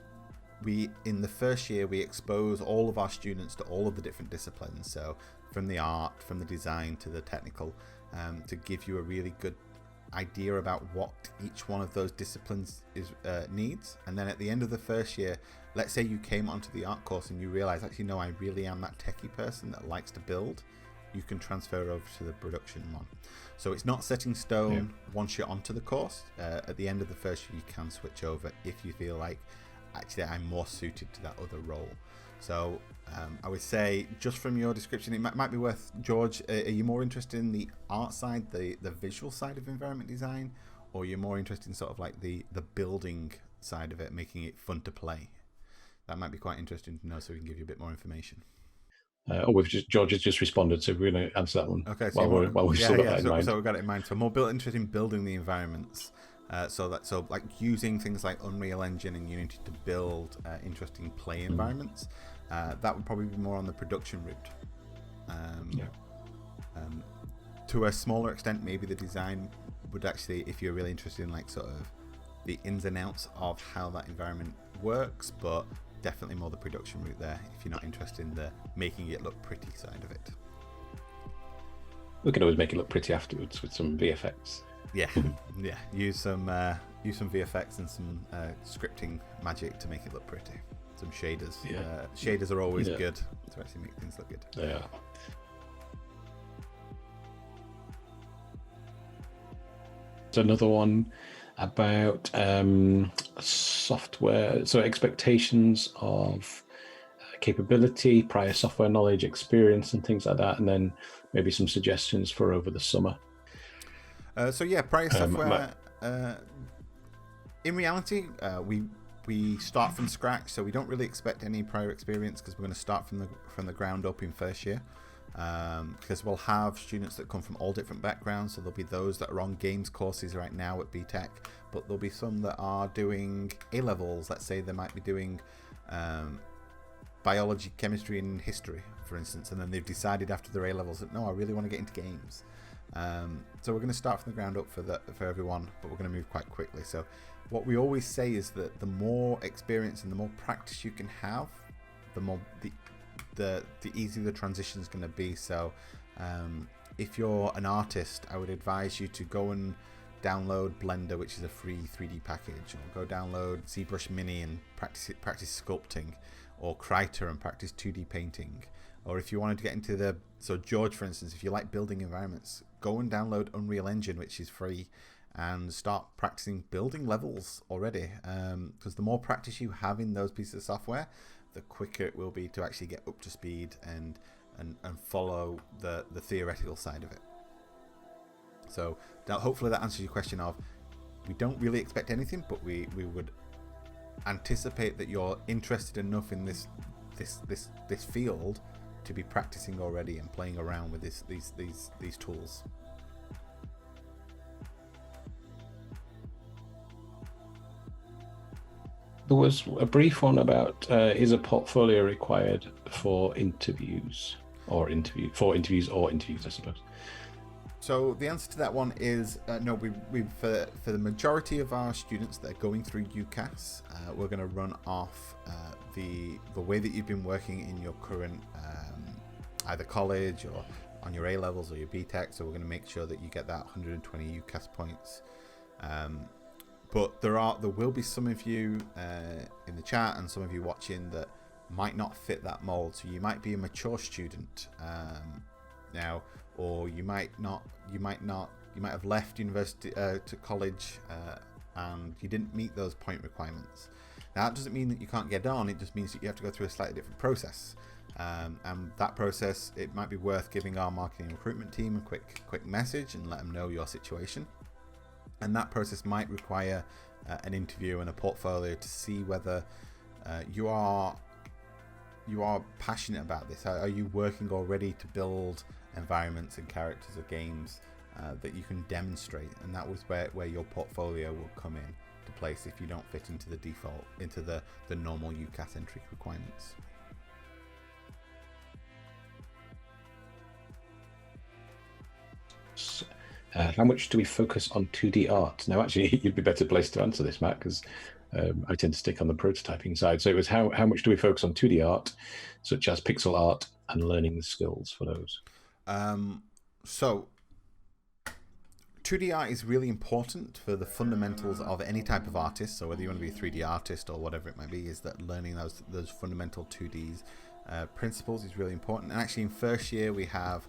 in the first year, we expose all of our students to all of the different disciplines. So from the art, from the design to the technical, to give you a really good idea about what each one of those disciplines needs. And then at the end of the first year, let's say you came onto the art course and you realize, actually, no, I really am that techie person that likes to build. You can transfer over to the production one. So it's not set in stone once you're onto the course. At the end of the first year, you can switch over if you feel like, actually, I'm more suited to that other role. So I would say, just from your description, it might be worth, George, are you more interested in the art side, the visual side of environment design, or you're more interested in sort of like the building side of it, making it fun to play? That might be quite interesting to know, so we can give you a bit more information. George has just responded, so we're going to answer that one. Okay, so while we've still got that in mind. So we've got it in mind. So more interested in building the environments. So like using things like Unreal Engine and Unity to build interesting play environments. That would probably be more on the production route. To a smaller extent, maybe the design would actually, if you're really interested in like sort of the ins and outs of how that environment works, but definitely more the production route there if you're not interested in the making it look pretty side of it. We can always make it look pretty afterwards with some VFX. Yeah, yeah. Use some VFX and some scripting magic to make it look pretty. Some shaders. Yeah. Shaders are always good to actually make things look good. Yeah. So another one about software. So expectations of capability, prior software knowledge, experience, and things like that, and then maybe some suggestions for over the summer. Prior software. In reality, we start from scratch, so we don't really expect any prior experience because we're going to start from the ground up in first year. Because we'll have students that come from all different backgrounds, so there'll be those that are on games courses right now at BTEC, but there'll be some that are doing A-levels. Let's say they might be doing biology, chemistry, and history, for instance, and then they've decided after their A-levels that no, I really want to get into games. So we're going to start from the ground up for everyone, but we're going to move quite quickly. So what we always say is that the more experience and the more practice you can have, the easier the transition is going to be. So if you're an artist, I would advise you to go and download Blender, which is a free 3D package, or go download ZBrush Mini and practice sculpting, or Krita and practice 2D painting. Or if you wanted to get into so George, for instance, if you like building environments, go and download Unreal Engine, which is free, and start practicing building levels already. Because the more practice you have in those pieces of software, the quicker it will be to actually get up to speed and follow the theoretical side of it. So hopefully that answers your question of, we don't really expect anything, but we would anticipate that you're interested enough in this field to be practicing already and playing around with these tools. There was a brief one about is a portfolio required for interviews, I suppose. So the answer to that one is no. We for the majority of our students that are going through UCAS, we're going to run off the way that you've been working in your current either college or on your A-levels or your BTEC. So we're going to make sure that you get that 120 UCAS points. But there will be some of you in the chat and some of you watching that might not fit that mold. So you might be a mature student now, or you might have left university to college and you didn't meet those point requirements. Now that doesn't mean that you can't get on. It just means that you have to go through a slightly different process. And that process, it might be worth giving our marketing and recruitment team a quick message and let them know your situation. And that process might require an interview and a portfolio to see whether you are passionate about this. Are you working already to build environments and characters of games that you can demonstrate? And that was where your portfolio will come in to place if you don't fit into the default, into the normal UCAS entry requirements. How much do we focus on 2D art? Now, actually, you'd be better placed to answer this, Matt, because I tend to stick on the prototyping side. So it was how much do we focus on 2D art, such as pixel art, and learning the skills for those? So 2D art is really important for the fundamentals of any type of artist. So whether you want to be a 3D artist or whatever it might be, is that learning those fundamental 2D principles is really important. And actually in first year we have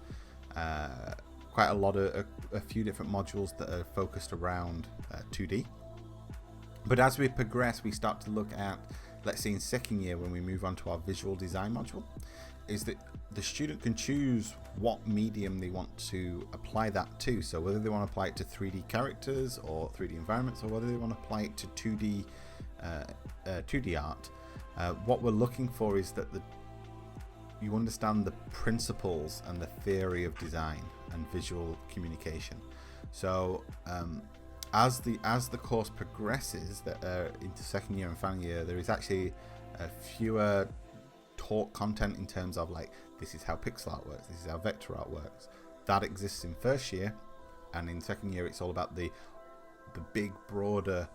quite a few different modules that are focused around 2D. But as we progress, we start to look at, let's say in second year when we move on to our visual design module, is that the student can choose what medium they want to apply that to. So whether they want to apply it to 3D characters or 3D environments, or whether they want to apply it to 2D art, what we're looking for is that you understand the principles and the theory of design and visual communication. So as the course progresses into second year and final year, there is actually fewer taught content in terms of like, this is how pixel art works, this is how vector art works. That exists in first year, and in second year it's all about the big broader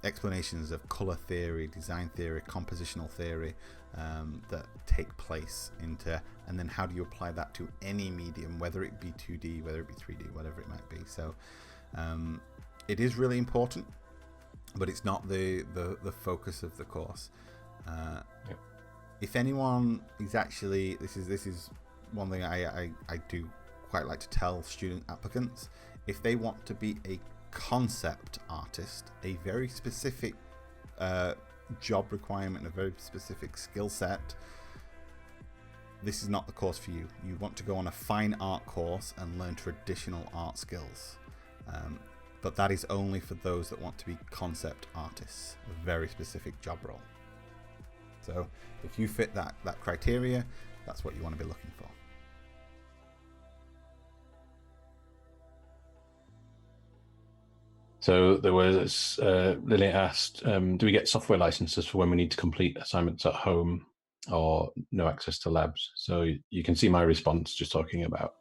explanations of color theory, design theory, compositional theory that take place into, and then how do you apply that to any medium, whether it be 2D, whether it be 3D, whatever it might be. So it is really important, but it's not the focus of the course. Yep. If anyone is actually, this is one thing I do quite like to tell student applicants, if they want to be a concept artist, a very specific job requirement, a very specific skill set, this is not the course for you. You want to go on a fine art course and learn traditional art skills. But that is only for those that want to be concept artists, a very specific job role. So if you fit that criteria, that's what you want to be looking for. So there was, Lily asked, do we get software licenses for when we need to complete assignments at home or no access to labs? So you can see my response just talking about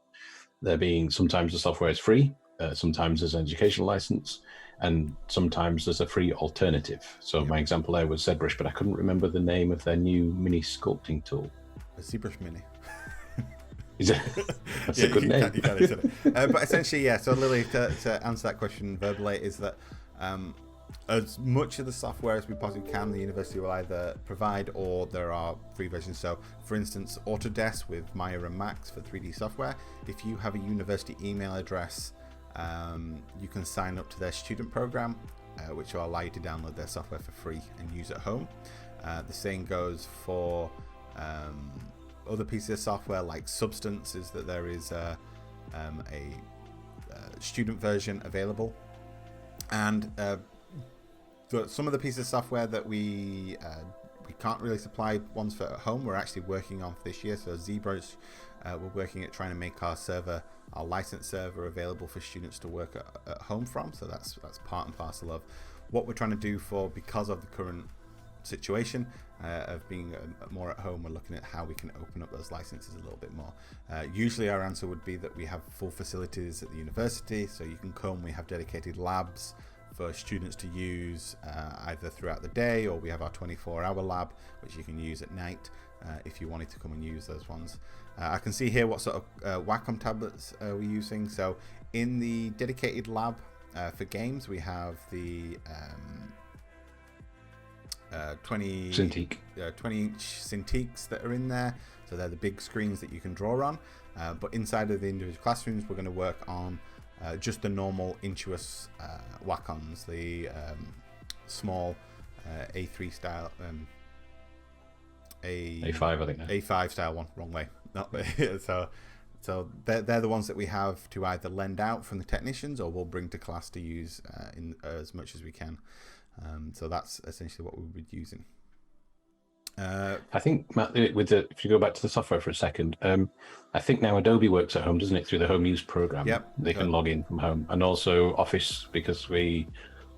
there being, sometimes the software is free, sometimes there's an educational license, and sometimes there's a free alternative. So my example there was ZBrush, but I couldn't remember the name of their new mini sculpting tool. A ZBrush Mini. Is it? That's a good name. You can it. But essentially, yeah. So Lily, to answer that question verbally, is that as much of the software as we possibly can, the university will either provide, or there are free versions. So for instance, Autodesk with Maya and Max for 3D software, if you have a university email address, you can sign up to their student program, which will allow you to download their software for free and use at home. The same goes for other pieces of software like Substance, is that there is a student version available, and some of the pieces of software that we can't really supply ones for at home, we're actually working on for this year. So ZBrush, we're working at trying to make our license server available for students to work at home from. So that's part and parcel of what we're trying to do because of the current situation of being more at home. We're looking at how we can open up those licenses a little bit more. Usually our answer would be that we have full facilities at the university, so you can come. We have dedicated labs for students to use either throughout the day, or we have our 24-hour lab which you can use at night if you wanted to come and use those ones. I can see here what sort of Wacom tablets we're using. So in the dedicated lab for games, we have the 20 Cintiq. 20-inch Cintiqs that are in there. So they're the big screens that you can draw on. But inside of the individual classrooms, we're going to work on just the normal Intuos Wacoms, the small A3 style, A5, I think. A5 style one, wrong way. Not so they're the ones that we have to either lend out from the technicians, or we'll bring to class to use in as much as we can. So that's essentially what we'll be using. I think, Matt, if you go back to the software for a second, I think now Adobe works at home, doesn't it, through the home use program? Yep. They can log in from home, and also Office, because we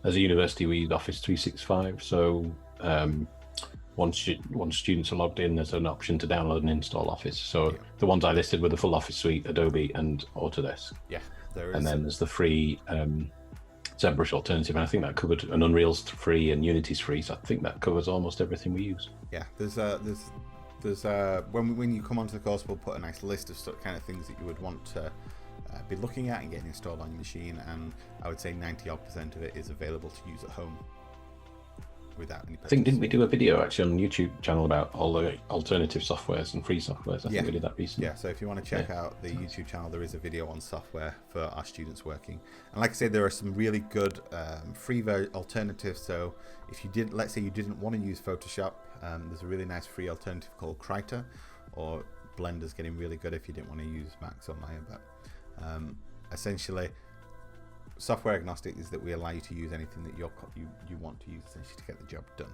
as a university, we use Office 365. So once students are logged in, there's an option to download and install Office. So the ones I listed were the full Office suite, Adobe and Autodesk. Yeah, there is. And then there's the free ZBrush alternative, and I think that covered, and Unreal's free and Unity's free. So I think that covers almost everything we use. Yeah, there's when you come onto the course, we'll put a nice list of kind of things that you would want to be looking at and getting installed on your machine, and I would say 90% of it is available to use at home without any purchase. I think, didn't we do a video actually on the YouTube channel about all the alternative softwares and free softwares? I think we did that recently. Yeah, so if you want to check out the YouTube channel, there is a video on software for our students working. And like I say, there are some really good free alternatives. So if you did, let's say you didn't want to use Photoshop, there's a really nice free alternative called Krita, or Blender's getting really good if you didn't want to use Max or Maya. But essentially, software agnostic is that we allow you to use anything that you want to use, essentially, to get the job done.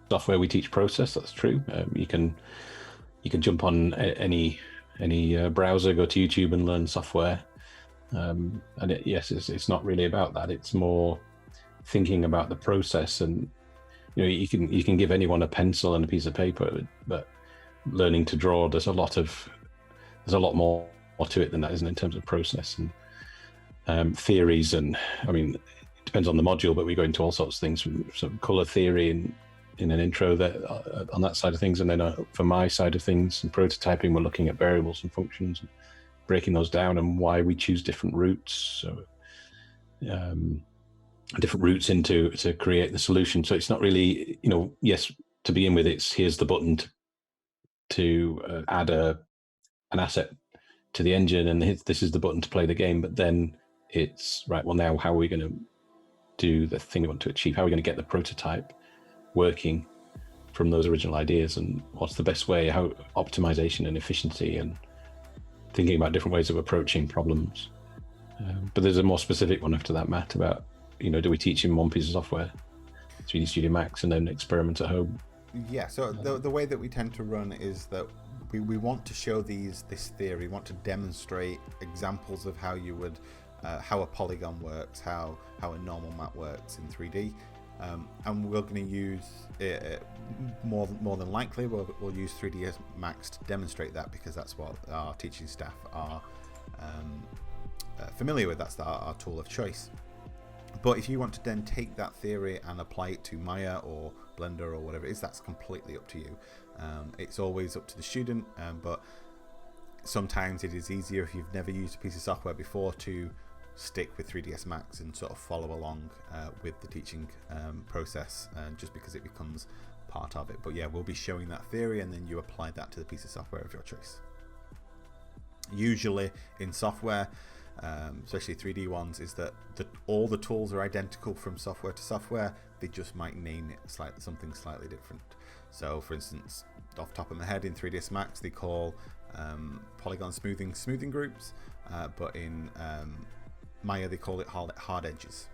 Software we teach process, that's true. You can jump on any browser, go to YouTube and learn software. And it's not really about that. It's more thinking about the process, and you can give anyone a pencil and a piece of paper, but learning to draw, there's a lot more to it than that, isn't it, in terms of process and theories. And I mean, it depends on the module, but we go into all sorts of things, from some color theory in an intro that on that side of things, and then for my side of things and prototyping, we're looking at variables and functions, and breaking those down and why we choose different routes. So different routes to create the solution. So it's not really, yes, to begin with, it's here's the button to add an asset to the engine, and this is the button to play the game. But then it's right, well, now how are we going to do the thing we want to achieve? How are we going to get the prototype working from those original ideas, and what's the best way, how optimization and efficiency, and thinking about different ways of approaching problems. But there's a more specific one after that, Matt, about, do we teach him one piece of software, 3D Studio Max, and then experiment at home? Yeah, so the way that we tend to run is that we want to show this theory, we want to demonstrate examples of how you would, how a polygon works, how a normal map works in 3D. And we're going to use more than likely we'll use 3ds Max to demonstrate that, because that's what our teaching staff are familiar with. That's our tool of choice. But if you want to then take that theory and apply it to Maya or Blender or whatever it is, that's completely up to you. It's always up to the student, but sometimes it is easier, if you've never used a piece of software before, to stick with 3ds Max and sort of follow along with the teaching process, just because it becomes part of it. But yeah, we'll be showing that theory, and then you apply that to the piece of software of your choice. Usually in software, especially 3D ones, is that all the tools are identical from software to software. They just might name it something slightly different. So for instance, off the top of my head, in 3ds Max they call polygon smoothing groups, but in Maya they call it hard edges.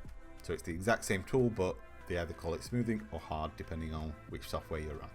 So it's the exact same tool, but they either call it smoothing or hard, depending on which software you're on.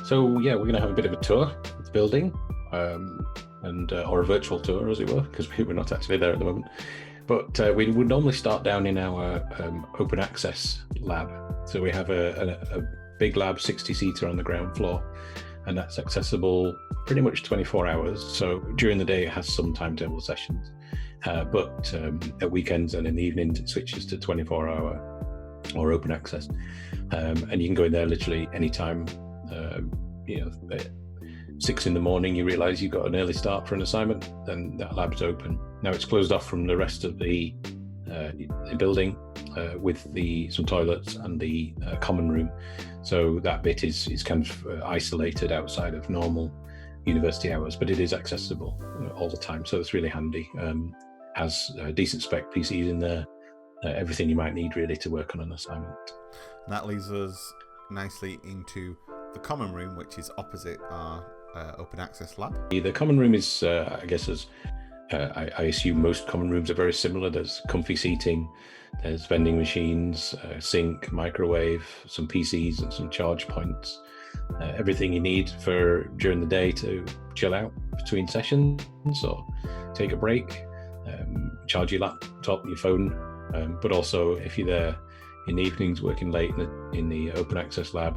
So yeah, we're going to have a bit of a tour of the building, or a virtual tour, as it were, because we're not actually there at the moment. But we would normally start down in our open access lab. So we have a big lab, 60-seater on the ground floor, and that's accessible pretty much 24 hours. So during the day it has some timetable sessions, but at weekends and in the evening it switches to 24-hour or open access, and you can go in there literally anytime. 6 in the morning, you realize you've got an early start for an assignment, then that lab's open. Now it's closed off from the rest of the building with some toilets and the common room. So that bit is kind of isolated outside of normal university hours, but it is accessible all the time. So it's really handy. Has decent spec PCs in there, everything you might need really to work on an assignment. And that leads us nicely into the common room, which is opposite our open access lab. The common room is, I guess, as I assume most common rooms are very similar. There's comfy seating, there's vending machines, sink, microwave, some PCs and some charge points. Everything you need for during the day to chill out between sessions or take a break, charge your laptop, your phone, but also if you're there in the evenings working late in the open access lab,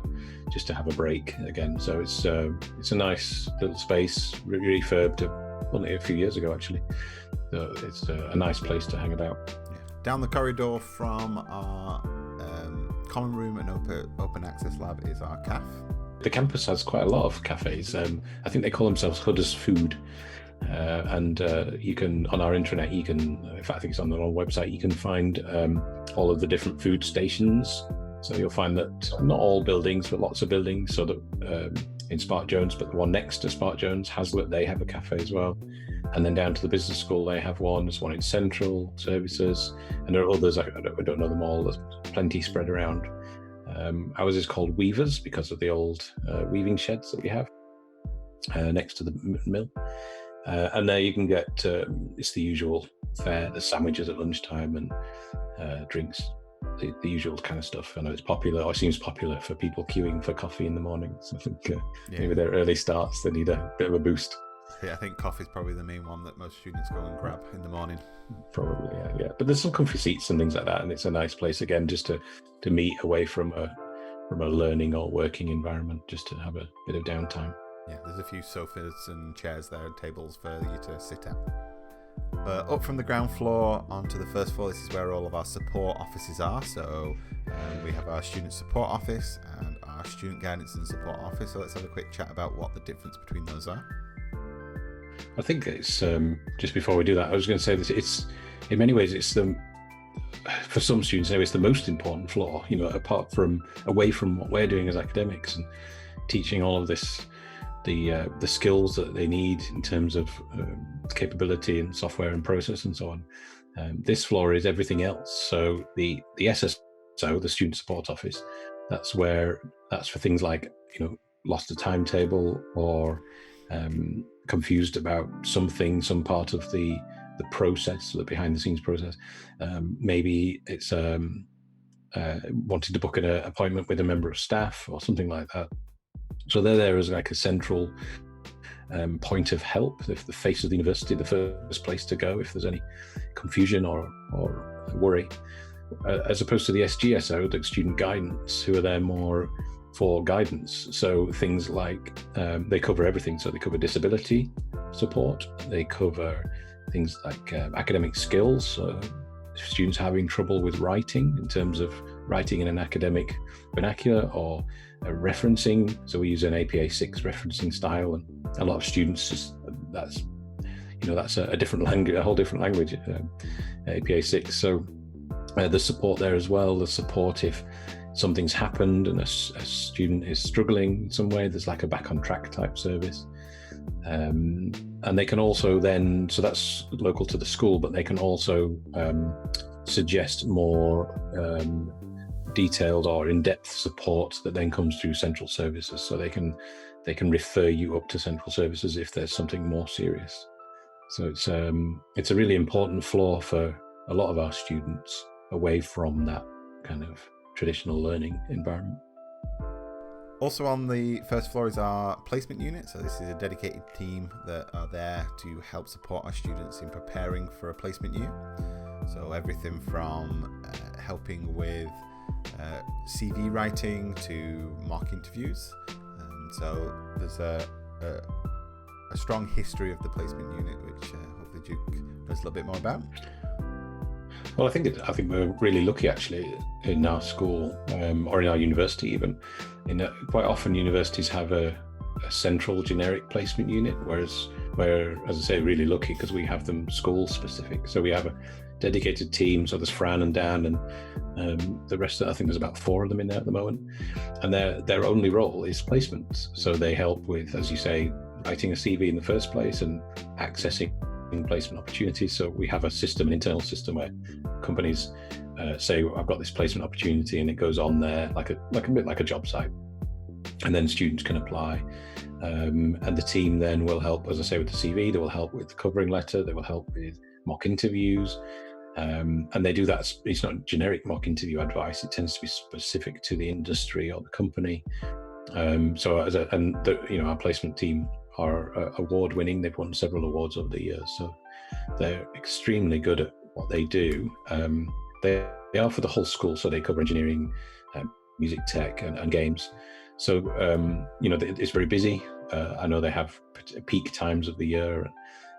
just to have a break again. So it's a nice little space, refurbed only a few years ago actually. So it's a nice place to hang about. Yeah. Down the corridor from our common room and open access lab is our cafe. The campus has quite a lot of cafes. I think they call themselves Huddersfield. And you can, on our intranet, you can, in fact I think it's on our website, you can find all of the different food stations. So you'll find that not all buildings, but lots of buildings, so that in Spark Jones, but the one next to Spark Jones, Hazlitt, they have a cafe as well. And then down to the business school, they have one. There's one in Central Services, and there are others, I don't know them all, there's plenty spread around. Ours is called Weavers because of the old weaving sheds that we have next to the mill. And there you can get, it's the usual fare, the sandwiches at lunchtime and drinks, the usual kind of stuff. I know it's popular, or seems popular for people queuing for coffee in the morning. So I think maybe their early starts, they need a bit of a boost. Yeah, I think coffee is probably the main one that most students go and grab in the morning. Probably, yeah. But there's some comfy seats and things like that, and it's a nice place again just to meet away from a learning or working environment, just to have a bit of downtime. Yeah, there's a few sofas and chairs there and tables for you to sit at. Up from the ground floor onto the first floor, this is where all of our support offices are. So we have our student support office and our student guidance and support office. So let's have a quick chat about what the difference between those are. I think it's, just before we do that, I was going to say this, it's, in many ways, it's for some students anyway, it's the most important floor, away from what we're doing as academics and teaching all of this, the skills that they need in terms of capability and software and process and so on. This floor is everything else. So the SSO, the student support office, that's for things like, lost a timetable or confused about some part of the process, the behind the scenes process. Maybe it's wanting to book an appointment with a member of staff or something like that. So they're there as like a central point of help, if the face of the university, the first place to go if there's any confusion or worry, as opposed to the SGSO, the student guidance, who are there more for guidance. So things like they cover everything. So they cover disability support, they cover things like academic skills, so students having trouble with writing in terms of writing in an academic vernacular or referencing. So we use an APA 6 referencing style, and a lot of students that's a different language, a whole different language, APA 6. So the support there as well, the support if something's happened and a student is struggling in some way, there's like a back on track type service. And they can also then, so that's local to the school, but they can also suggest more detailed or in-depth support that then comes through central services. So they can refer you up to central services if there's something more serious. So it's a really important floor for a lot of our students away from that kind of traditional learning environment. Also on the first floor is our placement unit. So this is a dedicated team that are there to help support our students in preparing for a placement year. So everything from helping with CV writing to mock interviews. So there's a strong history of the placement unit, which hopefully Duke knows a little bit more about. Well, I think we're really lucky actually in our school or in our university even. Quite often universities have a central generic placement unit, whereas we're, as I say, really lucky because we have them school specific. So we have a dedicated team. So there's Fran and Dan and the rest of I think there's about 4 of them in there at the moment. And their only role is placement. So they help with, as you say, writing a CV in the first place and accessing placement opportunities. So we have a system, an internal system where companies say I've got this placement opportunity, and it goes on there like a bit like a job site, and then students can apply. And the team then will help, as I say, with the CV. They will help with the covering letter. They will help with mock interviews, and they do that. It's not generic mock interview advice. It tends to be specific to the industry or the company. So our placement team are award winning. They've won several awards over the years, so they're extremely good at what they do. They are for the whole school, so they cover engineering, music, tech, and games. So it's very busy. I know they have peak times of the year,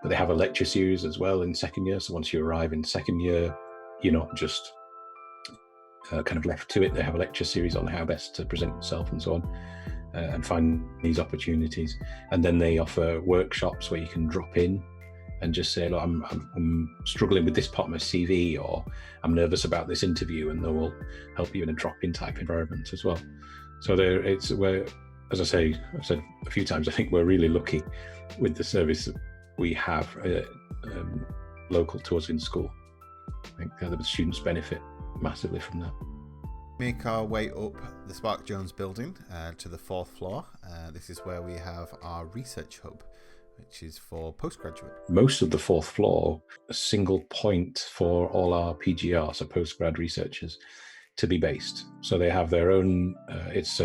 but they have a lecture series as well in second year. So once you arrive in second year, you're not just kind of left to it. They have a lecture series on how best to present yourself and so on, and find these opportunities. And then they offer workshops where you can drop in and just say, look, I'm struggling with this part of my CV, or I'm nervous about this interview, and they will help you in a drop-in type environment as well. So as I say, I've said a few times, I think we're really lucky with the service that we have local to us in school. I think the students benefit massively from that. Make our way up the Spark Jones building to the 4th floor. This is where we have our research hub, which is for postgraduate. Most of the 4th floor, a single point for all our PGR, so postgrad researchers, to be based. So they have their own, it's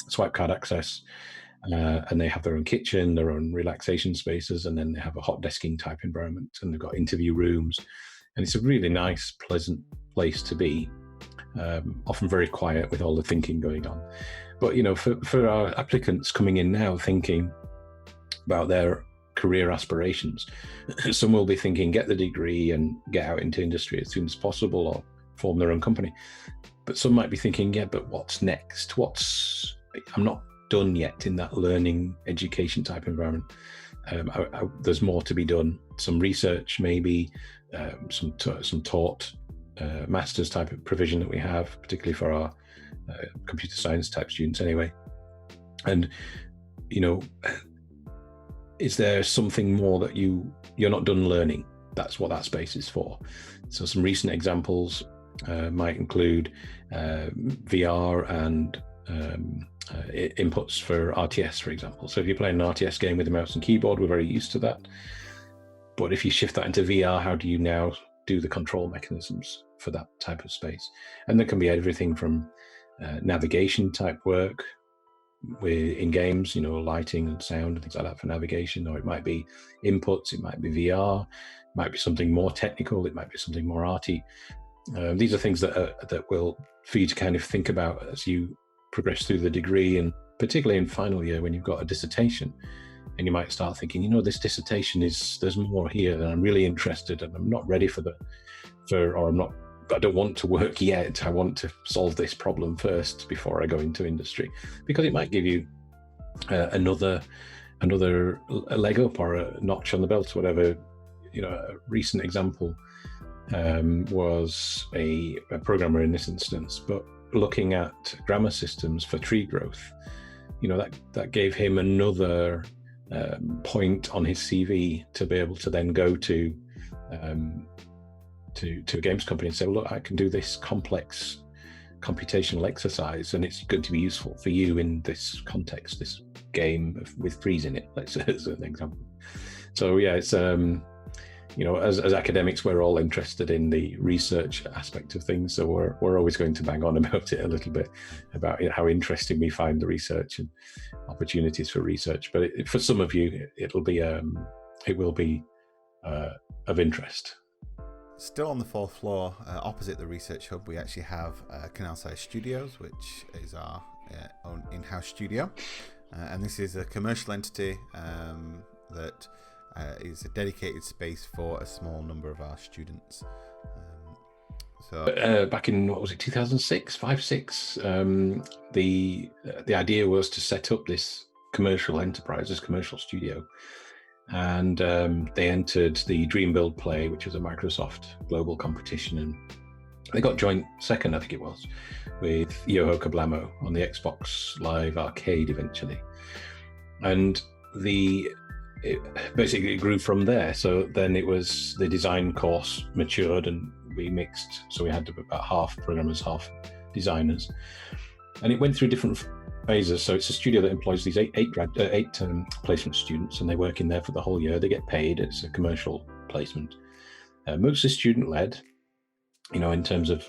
swipe card access, and they have their own kitchen, their own relaxation spaces, and then they have a hot desking type environment, and they've got interview rooms, and it's a really nice, pleasant place to be. Often very quiet with all the thinking going on. But for our applicants coming in now thinking about their career aspirations, some will be thinking get the degree and get out into industry as soon as possible, or form their own company. But some might be thinking, yeah, but what's next? I'm not done yet in that learning education type environment. There's more to be done. Some research, maybe some taught master's type of provision that we have, particularly for our computer science type students anyway. And is there something more that you're not done learning? That's what that space is for. So some recent examples might include VR and inputs for RTS, for example. So if you're playing an RTS game with a mouse and keyboard, we're very used to that. But if you shift that into VR, how do you now do the control mechanisms for that type of space? And there can be everything from navigation type work in games, lighting and sound and things like that for navigation, or it might be inputs, it might be VR, it might be something more technical, it might be something more arty. These are things that will for you to kind of think about as you progress through the degree, and particularly in final year when you've got a dissertation, and you might start thinking, this dissertation there's more here, and I'm really interested, and I'm not ready I don't want to work yet. I want to solve this problem first before I go into industry, because it might give you another leg up or a notch on the belt, whatever. A recent example was a programmer in this instance, but looking at grammar systems for tree growth. That gave him another point on his CV to be able to then go to a games company and say, well, look, I can do this complex computational exercise, and it's going to be useful for you in this context, this game with trees in it, let's say, as an example. So yeah, it's as academics, we're all interested in the research aspect of things, so we're always going to bang on about it a little bit, about how interesting we find the research and opportunities for research. But for some of you, it will be of interest. Still on the 4th floor, opposite the research hub, we actually have Canal Side Studios, which is our own in-house studio. And this is a commercial entity that is a dedicated space for a small number of our students. Back in, 2006, 5-6, the idea was to set up this commercial enterprise, this commercial studio. And they entered the Dream Build Play, which was a Microsoft global competition, and they got joint second, I think it was, with Yoho Kablamo on the Xbox Live Arcade eventually. And it basically grew from there. So then it was the design course matured, and we mixed, so we had about half programmers, half designers, and it went through different phases. So it's a studio that employs these eight placement students, and they work in there for the whole year. They get paid. It's a commercial placement, mostly student-led, in terms of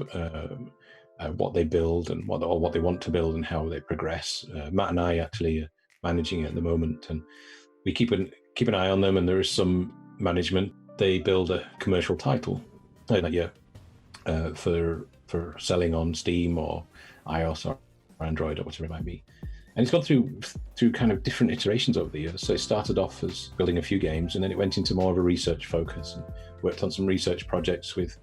what they build and what they want to build and how they progress. Matt and I actually are managing it at the moment, and we keep an eye on them, and there is some management. They build a commercial title that year for selling on Steam or iOS or Android or whatever it might be. And it's gone through kind of different iterations over the years. So it started off as building a few games, and then it went into more of a research focus and worked on some research projects with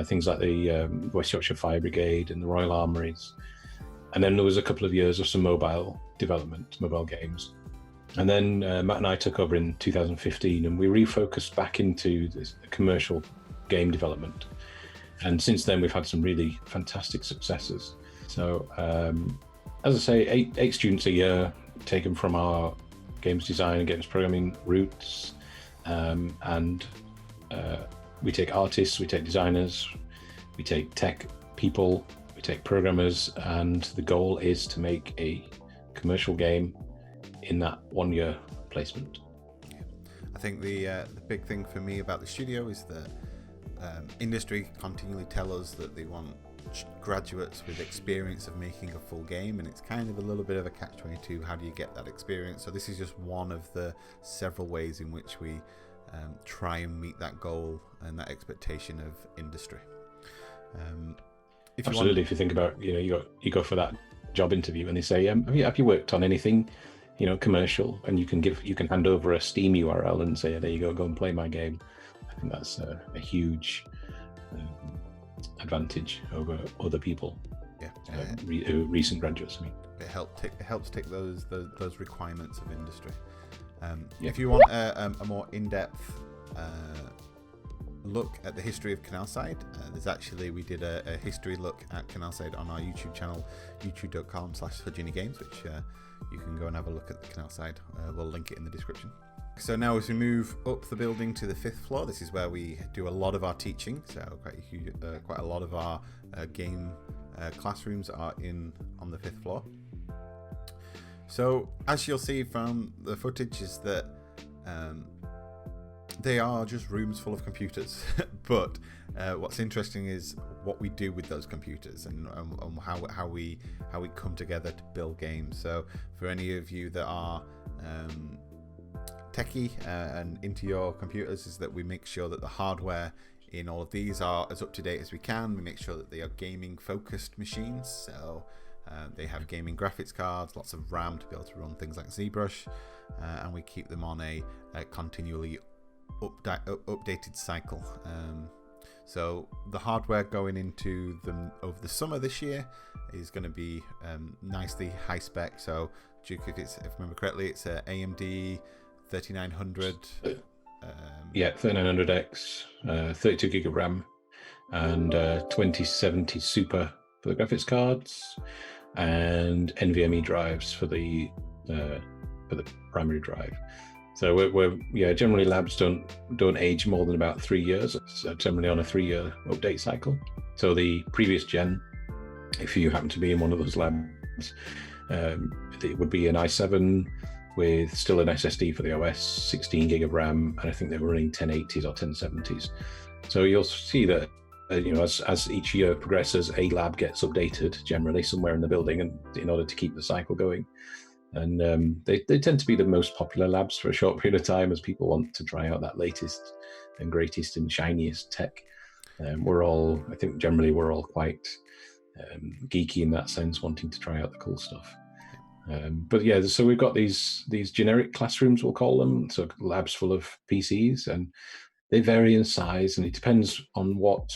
things like the West Yorkshire Fire Brigade and the Royal Armouries. And then there was a couple of years of some mobile development, mobile games. And then Matt and I took over in 2015, and we refocused back into this commercial game development. And since then, we've had some really fantastic successes. So, as I say, eight students a year taken from our games design and games programming roots. And we take artists, we take designers, we take tech people, we take programmers, and the goal is to make a commercial game in that 1 year placement. I think the big thing for me about the studio is that industry continually tell us that they want graduates with experience of making a full game, and it's kind of a little bit of a catch-22. How do you get that experience? So this is just one of the several ways in which we try and meet that goal and that expectation of industry. Absolutely. If you think about, you go for that job interview and they say, have you worked on anything, commercial? And you can hand over a Steam URL and say, there you go and play my game. I think that's a huge advantage over other people. Yeah, recent graduates. I mean, it helps tick those requirements of industry. If you want a more in-depth look at the history of Canalside, we did a history look at Canalside on our YouTube channel, youtube.com/HUDUNIGAMES, which you can go and have a look at the Canalside. We'll link it in the description. So now as we move up the building to the 5th floor, this is where we do a lot of our teaching. So quite a lot of our game classrooms are on the 5th floor. So as you'll see from the footage is that they are just rooms full of computers. But what's interesting is what we do with those computers and how we come together to build games. So for any of you that are techie and into your computers, is that we make sure that the hardware in all of these are as up to date as we can. We make sure that they are gaming focused machines, so they have gaming graphics cards, lots of RAM to be able to run things like ZBrush, and we keep them on a continually updated cycle. So the hardware going into them over the summer this year is going to be nicely high spec. So if I remember correctly, it's a AMD 3900. 3900X, 32 gig of RAM, and 2070 Super for the graphics cards, and NVMe drives for the primary drive. So we're generally labs don't age more than about 3 years. It's generally on a 3-year update cycle. So the previous gen, if you happen to be in one of those labs, it would be an i7 with still an SSD for the OS, 16 gig of RAM, and I think they were running 1080s or 1070s. So you'll see that as each year progresses, a lab gets updated generally somewhere in the building, and in order to keep the cycle going. And they tend to be the most popular labs for a short period of time as people want to try out that latest and greatest and shiniest tech. I think generally we're all quite geeky in that sense, wanting to try out the cool stuff. But yeah, so we've got these generic classrooms, we'll call them, so labs full of PCs, and they vary in size, and it depends on what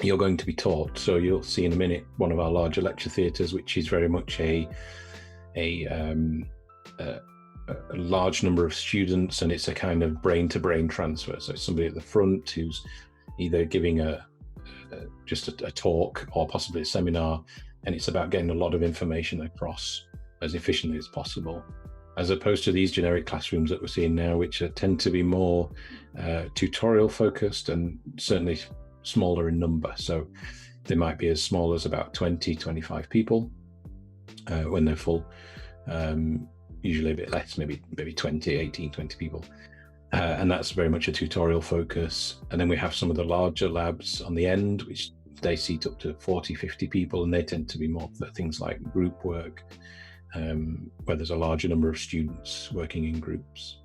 you're going to be taught. So you'll see in a minute one of our larger lecture theatres, which is very much a large number of students, and it's a kind of brain-to-brain transfer. So it's somebody at the front who's either giving just a talk or possibly a seminar, and it's about getting a lot of information across as efficiently as possible, as opposed to these generic classrooms that we're seeing now, which tend to be more tutorial focused, and certainly smaller in number. So they might be as small as about 20, 25 people when they're full. Usually a bit less, maybe 20, 18, 20 people. And that's very much a tutorial focus. And then we have some of the larger labs on the end, which they seat up to 40, 50 people, and they tend to be more for things like group work, where there's a larger number of students working in groups.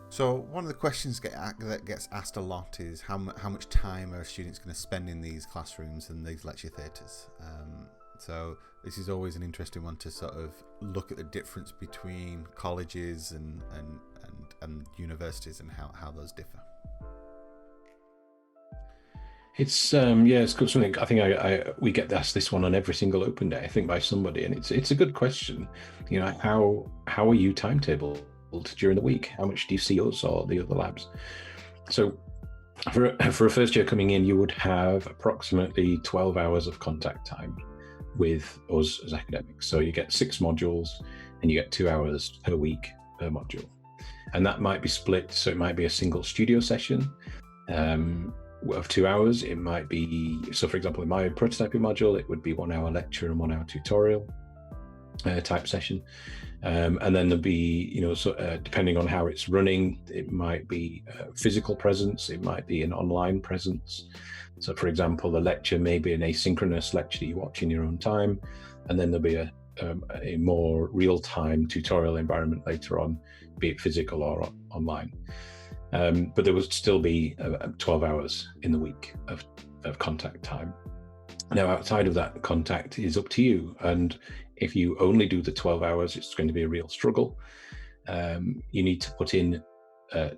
So one of the questions that gets asked a lot is how much time are students going to spend in these classrooms and these lecture theatres? So this is always an interesting one to sort of look at the difference between colleges and universities and how those differ. It's it's good. Something I think we get asked this one on every single open day, I think, by somebody, and it's a good question. You know, how are you timetabled during the week? How much do you see us or the other labs? So for a first year coming in, you would have approximately 12 hours of contact time with us as academics. So you get 6 modules and you get 2 hours per week per module. And that might be split. So it might be a single studio session of 2 hours. It might be, so for example, in my prototyping module, it would be 1 hour lecture and 1 hour tutorial type session. And then there'll be, you know, so depending on how it's running, it might be physical presence, it might be an online presence. So for example, the lecture may be an asynchronous lecture that you watch in your own time, and then there'll be a more real-time tutorial environment later on, be it physical or online. But there would still be 12 hours in the week of contact time. Now, outside of that, contact is up to you. And if you only do the 12 hours, it's going to be a real struggle. You need to put in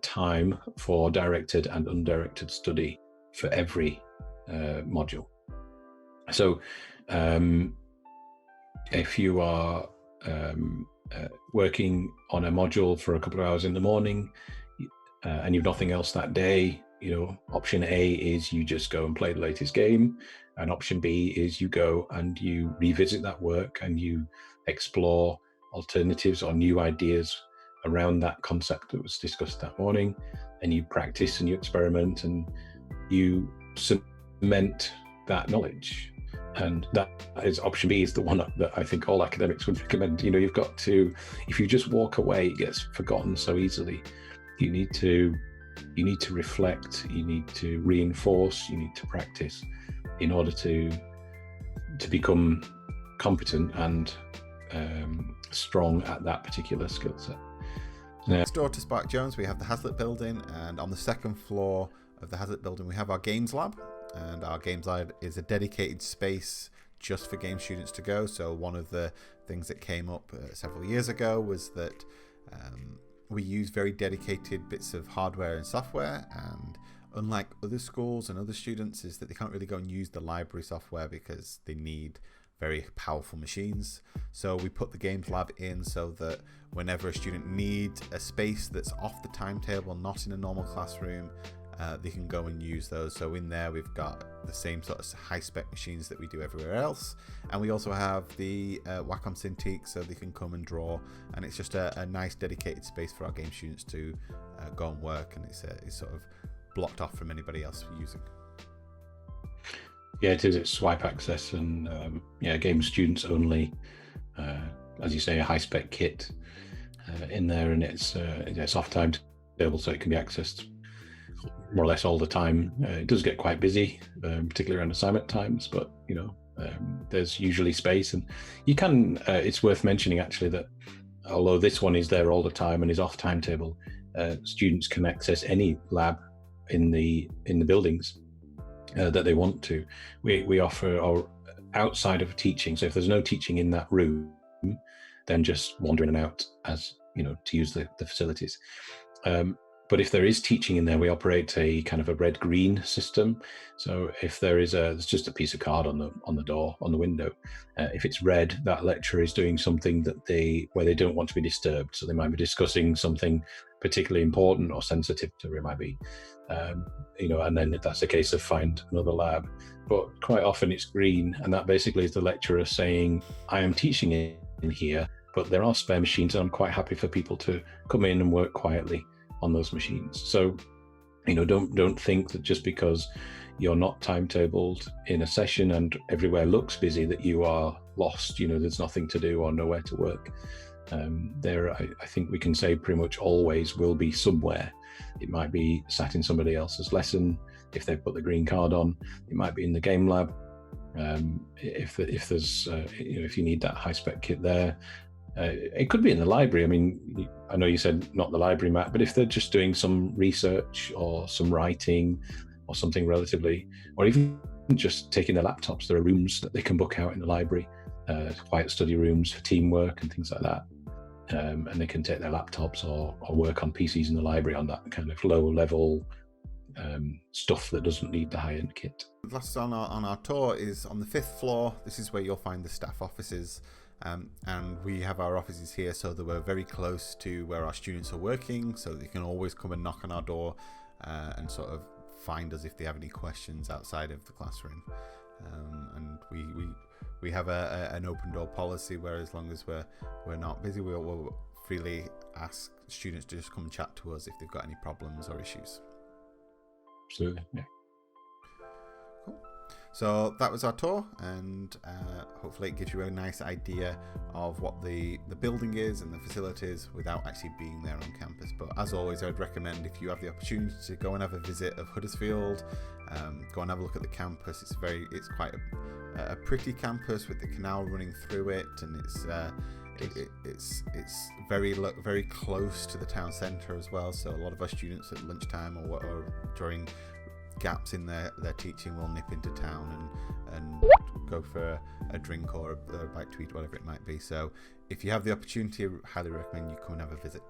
time for directed and undirected study for every module. So if you are working on a module for a couple of hours in the morning and you've nothing else that day, you know, option A is you just go and play the latest game, and option B is you go and you revisit that work and you explore alternatives or new ideas around that concept that was discussed that morning, and you practice and you experiment and you cement that knowledge. And that is option B, is the one that I think all academics would recommend. You know, you've got to, if you just walk away, it gets forgotten so easily. You need to reflect, you need to reinforce, you need to practice in order to become competent and strong at that particular skill set. Next door to Spark Jones, we have the Hazlitt building, and on the second floor of the Hazlitt building, we have our games lab. And our games lab is a dedicated space just for game students to go. So one of the things that came up several years ago was that we use very dedicated bits of hardware and software, and unlike other schools and other students, is that they can't really go and use the library software because they need very powerful machines. So we put the games lab in so that whenever a student needs a space that's off the timetable, not in a normal classroom, they can go and use those. So in there we've got the same sort of high spec machines that we do everywhere else, and we also have the Wacom Cintiq, so they can come and draw, and it's just a nice dedicated space for our game students to go and work, and it's sort of blocked off from anybody else using. Yeah, it is. It's swipe access, and game students only. As you say, a high spec kit in there, and it's off timetable, so it can be accessed more or less all the time. It does get quite busy, particularly around assignment times, but you know, there's usually space, and you can. It's worth mentioning actually that although this one is there all the time and is off timetable, students can access any lab in the buildings that they want to. We offer our outside of teaching. So if there's no teaching in that room, then just wander in and out, as you know, to use the facilities. But if there is teaching in there, we operate a kind of a red-green system. So if there's just a piece of card on the door, on the window, if it's red, that lecturer is doing something where they don't want to be disturbed. So they might be discussing something particularly important or sensitive, so it might be, and then if that's the case, of find another lab. But quite often it's green, and that basically is the lecturer saying, I am teaching in here, but there are spare machines, and I'm quite happy for people to come in and work quietly on those machines. So Don't think that just because you're not timetabled in a session and everywhere looks busy that you are lost. There's nothing to do or nowhere to work. I think we can say pretty much always will be somewhere. It might be sat in somebody else's lesson if they've put the green card on. It might be in the game lab. If there's if you need that high spec kit there, it could be in the library. I mean, I know you said not the library, Matt, but if they're just doing some research or some writing or something relatively, or even just taking their laptops, there are rooms that they can book out in the library, quiet study rooms for teamwork and things like that. And they can take their laptops or work on PCs in the library on that kind of low level stuff that doesn't need the high-end kit. Last on our tour is on the 5th floor. This is where you'll find the staff offices, and we have our offices here so that we're very close to where our students are working, so that they can always come and knock on our door and sort of find us if they have any questions outside of the classroom. And we have an open door policy where as long as we're not busy, we'll freely ask students to just come and chat to us if they've got any problems or issues. Absolutely, yeah. Cool. So that was our tour, and hopefully it gives you a nice idea of what the building is and the facilities without actually being there on campus. But as always, I'd recommend, if you have the opportunity to go and have a visit of Huddersfield, go and have a look at the campus. It's quite a pretty campus with the canal running through it, and it's very close to the town centre as well. So a lot of our students at lunchtime or during gaps in their teaching will nip into town and go for a drink or a bite to eat, whatever it might be. So if you have the opportunity, I highly recommend you come and have a visit.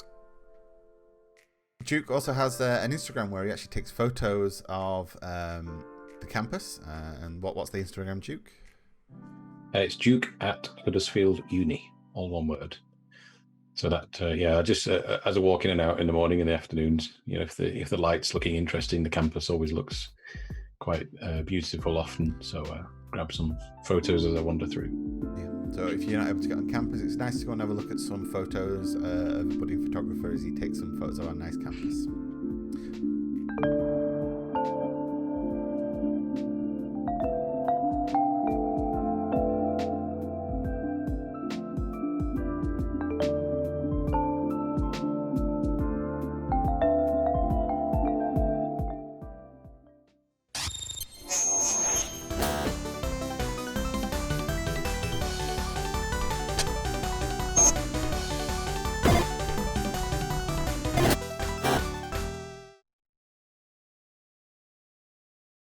Duke also has an Instagram where he actually takes photos of the campus. And what's the Instagram, Duke? It's Duke at Huddersfield Uni, all one word. So that just as I walk in and out in the morning and the afternoons, if the light's looking interesting, the campus always looks quite beautiful often. So grab some photos as I wander through. Yeah. So if you're not able to get on campus, it's nice to go and have a look at some photos of a budding photographer as he takes some photos of our nice campus.